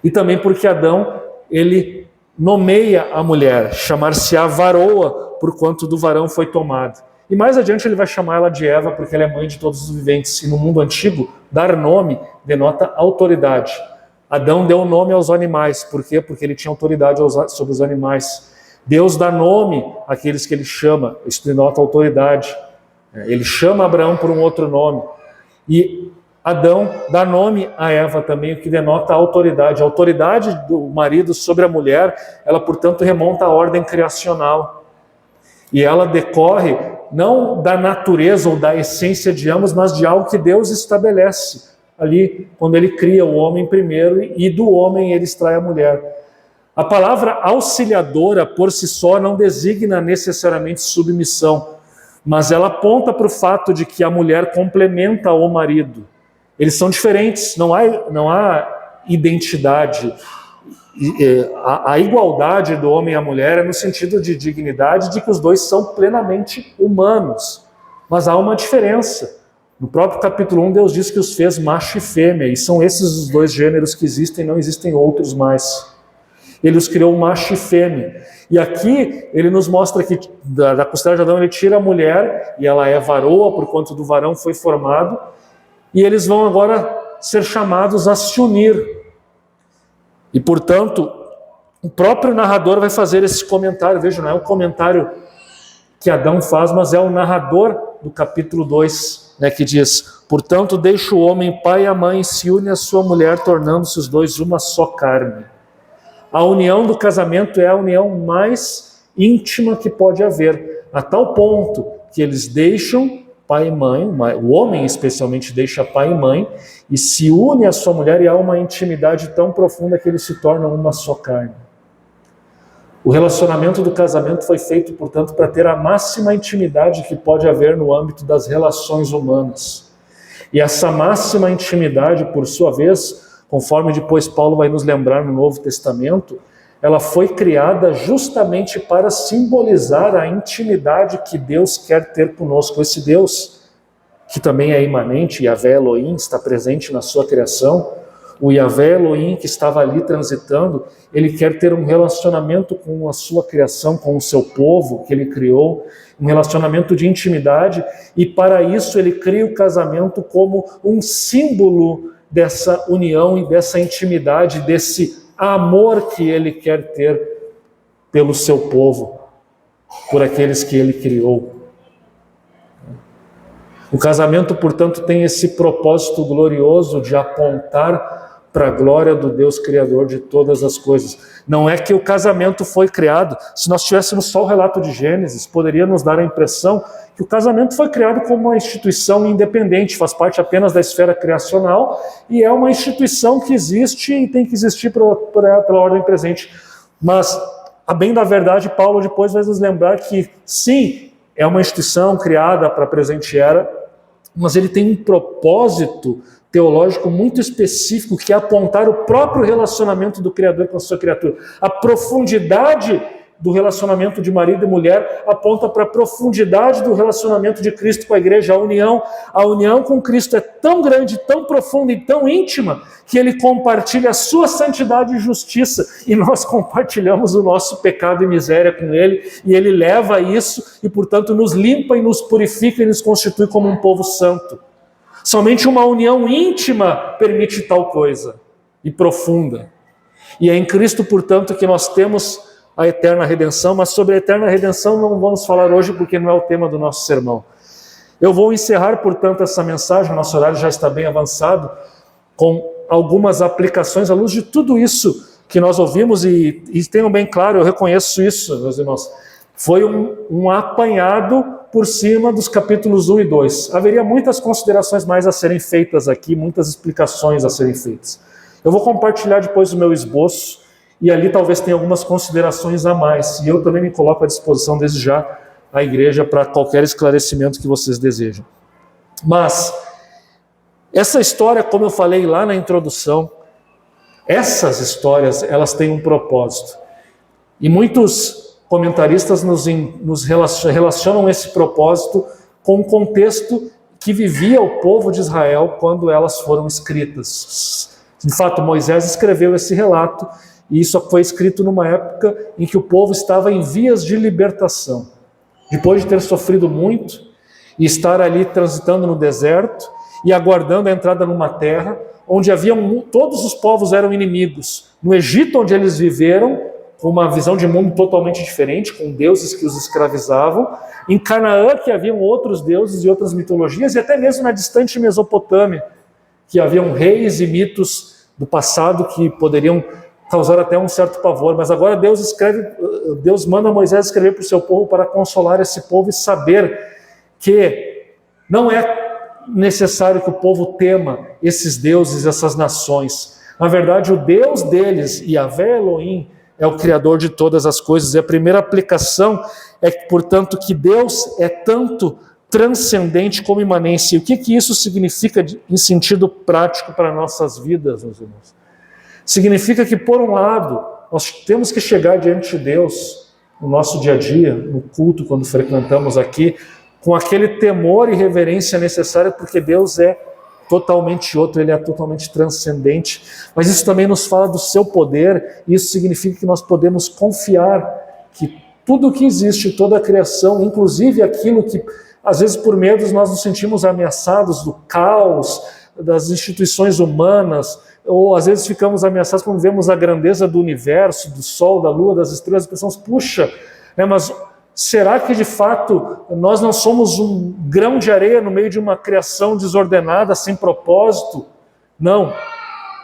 S1: e também porque Adão, ele nomeia a mulher, chamar-se-á varoa, porquanto do varão foi tomada. E mais adiante ele vai chamar ela de Eva, porque ela é mãe de todos os viventes. E no mundo antigo, dar nome denota autoridade. Adão deu nome aos animais. Por quê? Porque ele tinha autoridade sobre os animais. Deus dá nome àqueles que ele chama. Isso denota autoridade. Ele chama Abraão por um outro nome. E Adão dá nome a Eva também, o que denota autoridade. A autoridade do marido sobre a mulher, ela, portanto, remonta à ordem criacional. E ela decorre não da natureza ou da essência de ambos, mas de algo que Deus estabelece ali, quando ele cria o homem primeiro e do homem ele extrai a mulher. A palavra auxiliadora, por si só, não designa necessariamente submissão, mas ela aponta para o fato de que a mulher complementa o marido. Eles são diferentes, não há identidade. A igualdade do homem e a mulher é no sentido de dignidade, de que os dois são plenamente humanos. Mas há uma diferença. No próprio capítulo 1, Deus diz que os fez macho e fêmea, e são esses os dois gêneros que existem, não existem outros mais. Ele os criou macho e fêmea. E aqui ele nos mostra que da costela de Adão ele tira a mulher, e ela é varoa, porquanto do varão foi formado, e eles vão agora ser chamados a se unir. E, portanto, o próprio narrador vai fazer esse comentário. Veja, não é um comentário que Adão faz, mas é o narrador do capítulo 2, que diz: portanto, deixa o homem pai e a mãe, se une à sua mulher, tornando-se os dois uma só carne. A união do casamento é a união mais íntima que pode haver, a tal ponto que eles deixam pai e mãe, o homem especialmente deixa pai e mãe, e se une à sua mulher, e há uma intimidade tão profunda que eles se tornam uma só carne. O relacionamento do casamento foi feito, portanto, para ter a máxima intimidade que pode haver no âmbito das relações humanas. E essa máxima intimidade, por sua vez, conforme depois Paulo vai nos lembrar no Novo Testamento, ela foi criada justamente para simbolizar a intimidade que Deus quer ter conosco. Esse Deus, que também é imanente, Yahvé Elohim, está presente na sua criação. O Yahvé Elohim que estava ali transitando, ele quer ter um relacionamento com a sua criação, com o seu povo que ele criou, um relacionamento de intimidade, e para isso ele cria o casamento como um símbolo dessa união e dessa intimidade, desse amor que ele quer ter pelo seu povo, por aqueles que ele criou. O casamento, portanto, tem esse propósito glorioso de apontar para a glória do Deus Criador de todas as coisas. Não é que o casamento foi criado. Se nós tivéssemos só o relato de Gênesis, poderia nos dar a impressão que o casamento foi criado como uma instituição independente, faz parte apenas da esfera criacional e é uma instituição que existe e tem que existir pela ordem presente. Mas, a bem da verdade, Paulo depois vai nos lembrar que, sim, é uma instituição criada para a presente era, mas ele tem um propósito teológico muito específico, que é apontar o próprio relacionamento do Criador com a sua criatura. A profundidade do relacionamento de marido e mulher aponta para a profundidade do relacionamento de Cristo com a igreja. A união com Cristo é tão grande, tão profunda e tão íntima, que ele compartilha a sua santidade e justiça, e nós compartilhamos o nosso pecado e miséria com ele, e ele leva isso e, portanto, nos limpa e nos purifica e nos constitui como um povo santo. Somente uma união íntima permite tal coisa, e profunda. E é em Cristo, portanto, que nós temos a eterna redenção, mas sobre a eterna redenção não vamos falar hoje, porque não é o tema do nosso sermão. Eu vou encerrar, portanto, essa mensagem, nosso horário já está bem avançado, com algumas aplicações à luz de tudo isso que nós ouvimos, e tenham bem claro, eu reconheço isso, meus irmãos, foi um apanhado por cima dos capítulos 1 e 2. Haveria muitas considerações mais a serem feitas aqui, muitas explicações a serem feitas. Eu vou compartilhar depois o meu esboço, e ali talvez tenha algumas considerações a mais. E eu também me coloco à disposição desde já à igreja para qualquer esclarecimento que vocês desejam. Mas essa história, como eu falei lá na introdução, essas histórias, elas têm um propósito. E muitos comentaristas nos relacionam esse propósito com o contexto que vivia o povo de Israel quando elas foram escritas. De fato, Moisés escreveu esse relato, e isso foi escrito numa época em que o povo estava em vias de libertação. depois de ter sofrido muito e estar ali transitando no deserto e aguardando a entrada numa terra onde todos os povos eram inimigos. No Egito, onde eles viveram, com uma visão de mundo totalmente diferente, com deuses que os escravizavam. Em Canaã, que haviam outros deuses e outras mitologias, e até mesmo na distante Mesopotâmia, que haviam reis e mitos do passado que poderiam causar até um certo pavor. Mas agora Deus manda Moisés escrever para o seu povo para consolar esse povo e saber que não é necessário que o povo tema esses deuses, essas nações. Na verdade, o Deus deles, Yahvé Elohim, é o Criador de todas as coisas. E a primeira aplicação é, portanto, que Deus é tanto transcendente como imanência. E o que isso significa em sentido prático para nossas vidas, meus irmãos? Significa que, por um lado, nós temos que chegar diante de Deus no nosso dia a dia, no culto, quando frequentamos aqui, com aquele temor e reverência necessária, porque Deus é totalmente outro, Ele é totalmente transcendente. Mas isso também nos fala do seu poder, e isso significa que nós podemos confiar que tudo o que existe, toda a criação, inclusive aquilo que, às vezes por medos, nós nos sentimos ameaçados do caos, das instituições humanas, ou às vezes ficamos ameaçados quando vemos a grandeza do universo, do sol, da lua, das estrelas, e pensamos, puxa, mas será que de fato nós não somos um grão de areia no meio de uma criação desordenada, sem propósito? Não.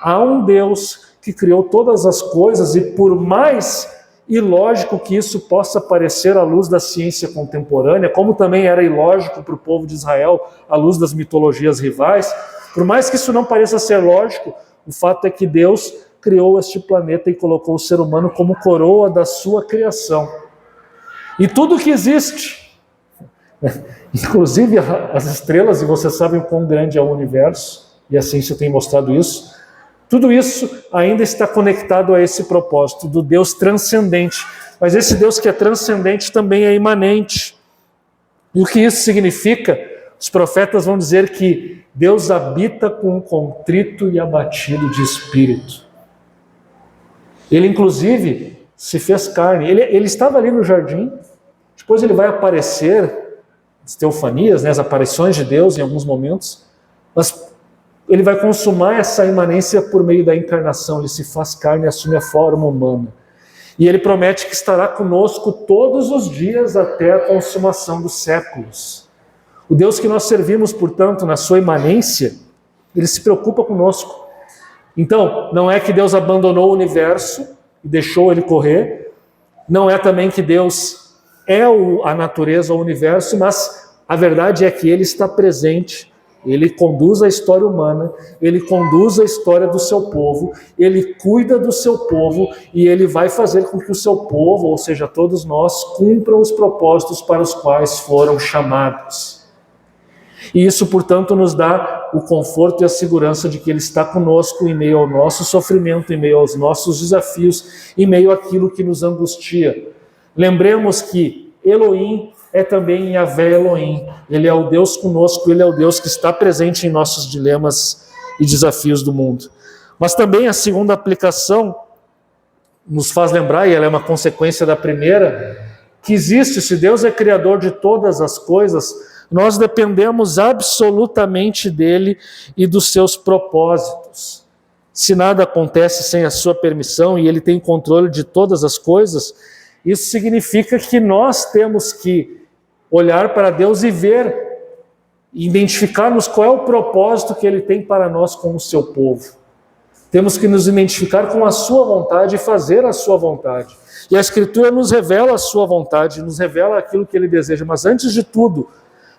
S1: Há um Deus que criou todas as coisas, e por mais ilógico que isso possa parecer à luz da ciência contemporânea, como também era ilógico para o povo de Israel à luz das mitologias rivais, por mais que isso não pareça ser lógico, o fato é que Deus criou este planeta e colocou o ser humano como coroa da sua criação. E tudo que existe, inclusive as estrelas, e vocês sabem o quão grande é o universo, e a ciência tem mostrado isso, tudo isso ainda está conectado a esse propósito do Deus transcendente. Mas esse Deus que é transcendente também é imanente. E o que isso significa? Os profetas vão dizer que Deus habita com um contrito e abatido de espírito. Ele, inclusive, se fez carne. Ele estava ali no jardim, depois ele vai aparecer, as teofanias, as aparições de Deus em alguns momentos, mas ele vai consumar essa imanência por meio da encarnação. Ele se faz carne e assume a forma humana. E ele promete que estará conosco todos os dias até a consumação dos séculos. O Deus que nós servimos, portanto, na sua imanência, ele se preocupa conosco. Então, não é que Deus abandonou o universo e deixou ele correr, não é também que Deus é a natureza, o universo, mas a verdade é que ele está presente, ele conduz a história humana, ele conduz a história do seu povo, ele cuida do seu povo e ele vai fazer com que o seu povo, ou seja, todos nós, cumpram os propósitos para os quais foram chamados. E isso, portanto, nos dá o conforto e a segurança de que Ele está conosco em meio ao nosso sofrimento, em meio aos nossos desafios, em meio àquilo que nos angustia. Lembremos que Elohim é também Yahvé Elohim. Ele é o Deus conosco, Ele é o Deus que está presente em nossos dilemas e desafios do mundo. Mas também a segunda aplicação nos faz lembrar, e ela é uma consequência da primeira, que existe, se Deus é criador de todas as coisas, nós dependemos absolutamente dele e dos seus propósitos. Se nada acontece sem a sua permissão e ele tem controle de todas as coisas, isso significa que nós temos que olhar para Deus e ver, identificarmos qual é o propósito que ele tem para nós com o seu povo. Temos que nos identificar com a sua vontade e fazer a sua vontade. E a Escritura nos revela a sua vontade, nos revela aquilo que ele deseja, mas antes de tudo,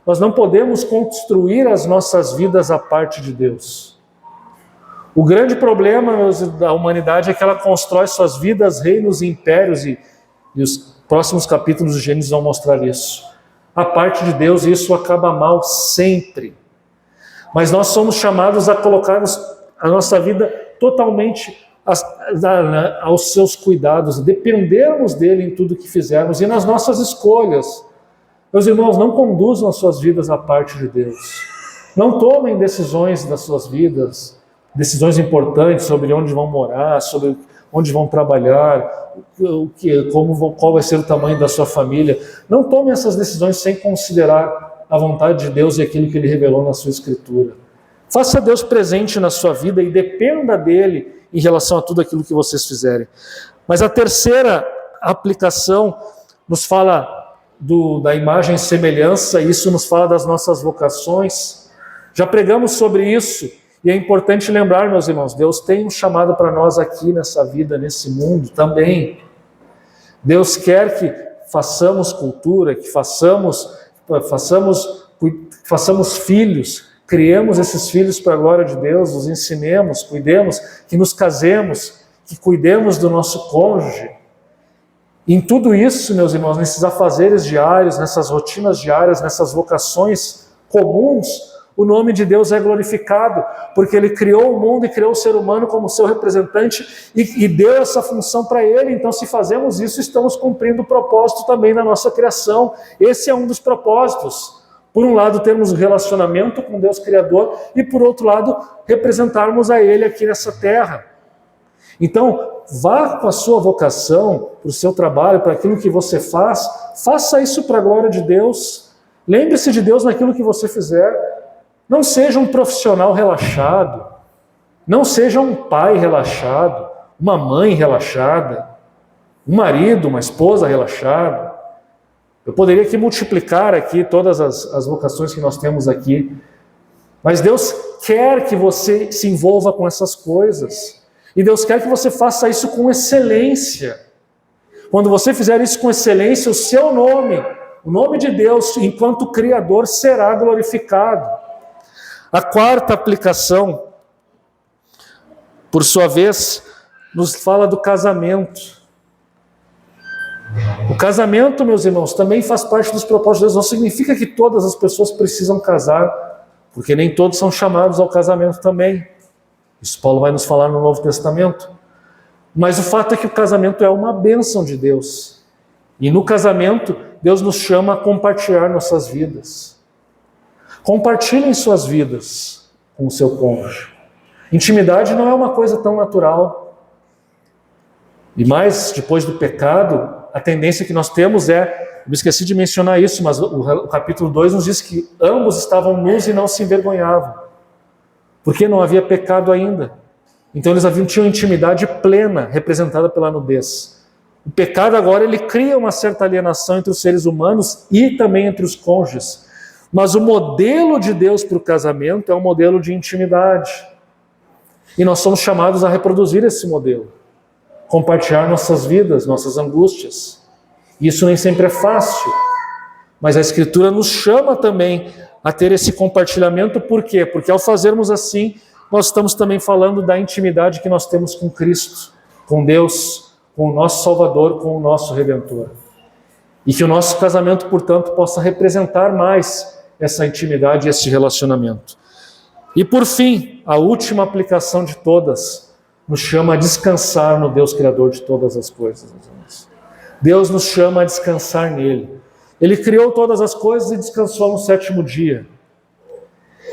S1: nós não podemos construir as nossas vidas à parte de Deus. O grande problema da humanidade é que ela constrói suas vidas, reinos e impérios, e os próximos capítulos de Gênesis vão mostrar isso. A parte de Deus, isso acaba mal sempre. Mas nós somos chamados a colocarmos a nossa vida totalmente aos seus cuidados, dependermos dele em tudo que fizermos e nas nossas escolhas. Meus irmãos, não conduzam as suas vidas à parte de Deus. Não tomem decisões das suas vidas, decisões importantes sobre onde vão morar, sobre onde vão trabalhar, qual vai ser o tamanho da sua família. Não tome essas decisões sem considerar a vontade de Deus e aquilo que Ele revelou na sua Escritura. Faça Deus presente na sua vida e dependa dEle em relação a tudo aquilo que vocês fizerem. Mas a terceira aplicação nos fala da imagem e semelhança, e isso nos fala das nossas vocações. Já pregamos sobre isso, e é importante lembrar, meus irmãos, Deus tem um chamado para nós aqui nessa vida, nesse mundo também. Deus quer que façamos cultura, que façamos filhos, criemos esses filhos para a glória de Deus, os ensinemos, cuidemos, que nos casemos, que cuidemos do nosso cônjuge. Em tudo isso, meus irmãos, nesses afazeres diários, nessas rotinas diárias, nessas vocações comuns, o nome de Deus é glorificado, porque Ele criou o mundo e criou o ser humano como seu representante e deu essa função para Ele. Então, se fazemos isso, estamos cumprindo o propósito também da nossa criação. Esse é um dos propósitos. Por um lado, termos um relacionamento com Deus Criador e, por outro lado, representarmos a Ele aqui nessa terra. Então, vá com a sua vocação, para o seu trabalho, para aquilo que você faz, faça isso para a glória de Deus. Lembre-se de Deus naquilo que você fizer. Não seja um profissional relaxado, não seja um pai relaxado, uma mãe relaxada, um marido, uma esposa relaxada. Eu poderia aqui multiplicar aqui todas as vocações que nós temos aqui, mas Deus quer que você se envolva com essas coisas, e Deus quer que você faça isso com excelência. Quando você fizer isso com excelência, o seu nome, o nome de Deus, enquanto Criador, será glorificado. A quarta aplicação, por sua vez, nos fala do casamento. O casamento, meus irmãos, também faz parte dos propósitos de Deus. Não significa que todas as pessoas precisam casar, porque nem todos são chamados ao casamento também. Isso Paulo vai nos falar no Novo Testamento. Mas o fato é que o casamento é uma bênção de Deus. E no casamento, Deus nos chama a compartilhar nossas vidas. Compartilhem suas vidas com o seu cônjuge. Intimidade não é uma coisa tão natural. E mais, depois do pecado, a tendência que nós temos eu me esqueci de mencionar isso, mas o capítulo 2 nos diz que ambos estavam nus e não se envergonhavam. Porque não havia pecado ainda. Então eles tinham intimidade plena, representada pela nudez. O pecado agora, ele cria uma certa alienação entre os seres humanos e também entre os cônjuges. Mas o modelo de Deus para o casamento é um modelo de intimidade. E nós somos chamados a reproduzir esse modelo. Compartilhar nossas vidas, nossas angústias. Isso nem sempre é fácil. Mas a Escritura nos chama também a ter esse compartilhamento. Por quê? Porque ao fazermos assim, nós estamos também falando da intimidade que nós temos com Cristo, com Deus, com o nosso Salvador, com o nosso Redentor. E que o nosso casamento, portanto, possa representar mais essa intimidade e esse relacionamento. E por fim, a última aplicação de todas nos chama a descansar no Deus Criador de todas as coisas. Deus nos chama a descansar nele. Ele criou todas as coisas e descansou no sétimo dia.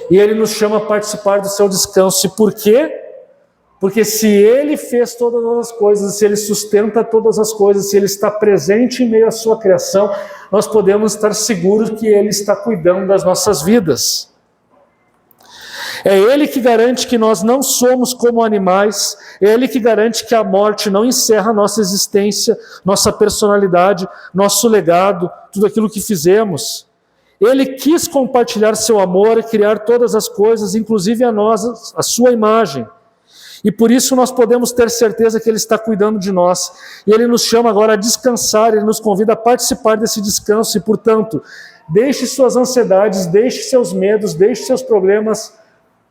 S1: E Ele nos chama a participar do seu descanso. E por quê? Porque se Ele fez todas as coisas, se Ele sustenta todas as coisas, se Ele está presente em meio à sua criação, nós podemos estar seguros que Ele está cuidando das nossas vidas. É Ele que garante que nós não somos como animais, é Ele que garante que a morte não encerra nossa existência, nossa personalidade, nosso legado, tudo aquilo que fizemos. Ele quis compartilhar seu amor e criar todas as coisas, inclusive a nós, a sua imagem. E por isso nós podemos ter certeza que Ele está cuidando de nós. E Ele nos chama agora a descansar, Ele nos convida a participar desse descanso. E, portanto, deixe suas ansiedades, deixe seus medos, deixe seus problemas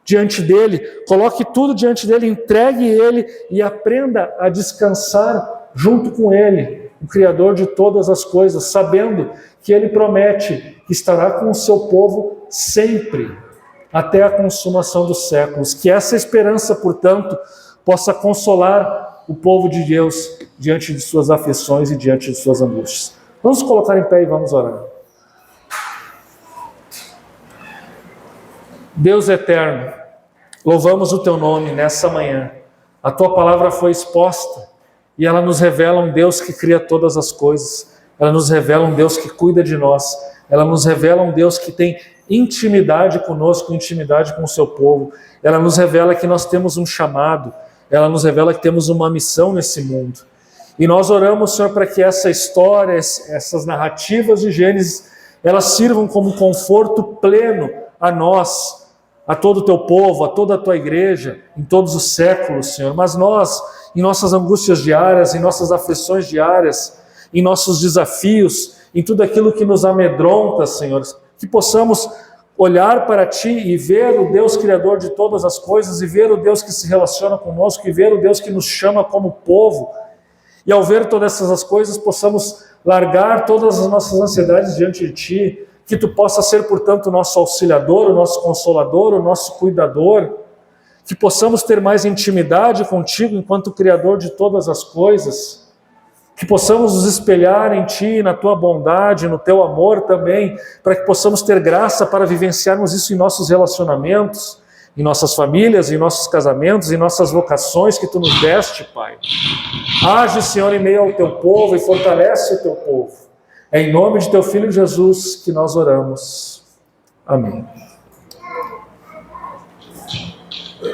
S1: diante dEle. Coloque tudo diante dEle, entregue Ele e aprenda a descansar junto com Ele, o Criador de todas as coisas, sabendo que Ele promete que estará com o seu povo sempre, até a consumação dos séculos. Que essa esperança, portanto, possa consolar o povo de Deus diante de suas aflições e diante de suas angústias. Vamos colocar em pé e vamos orar. Deus eterno, louvamos o Teu nome nessa manhã. A Tua palavra foi exposta e ela nos revela um Deus que cria todas as coisas, ela nos revela um Deus que cuida de nós, ela nos revela um Deus que tem intimidade conosco, intimidade com o seu povo, ela nos revela que nós temos um chamado, ela nos revela que temos uma missão nesse mundo. E nós oramos, Senhor, para que essa história, essas narrativas de Gênesis, elas sirvam como conforto pleno a nós, a todo o teu povo, a toda a tua igreja, em todos os séculos, Senhor. Mas nós, em nossas angústias diárias, em nossas aflições diárias, em nossos desafios, em tudo aquilo que nos amedronta, Senhor, que possamos olhar para Ti e ver o Deus Criador de todas as coisas, e ver o Deus que se relaciona conosco, e ver o Deus que nos chama como povo. E ao ver todas essas coisas, possamos largar todas as nossas ansiedades diante de Ti, que Tu possa ser, portanto, o nosso auxiliador, o nosso consolador, o nosso cuidador, que possamos ter mais intimidade contigo enquanto Criador de todas as coisas, que possamos nos espelhar em Ti, na Tua bondade, no Teu amor também, para que possamos ter graça para vivenciarmos isso em nossos relacionamentos, em nossas famílias, em nossos casamentos, em nossas vocações que Tu nos deste, Pai. Age, Senhor, em meio ao Teu povo e fortalece o Teu povo. É em nome de Teu Filho Jesus que nós oramos. Amém.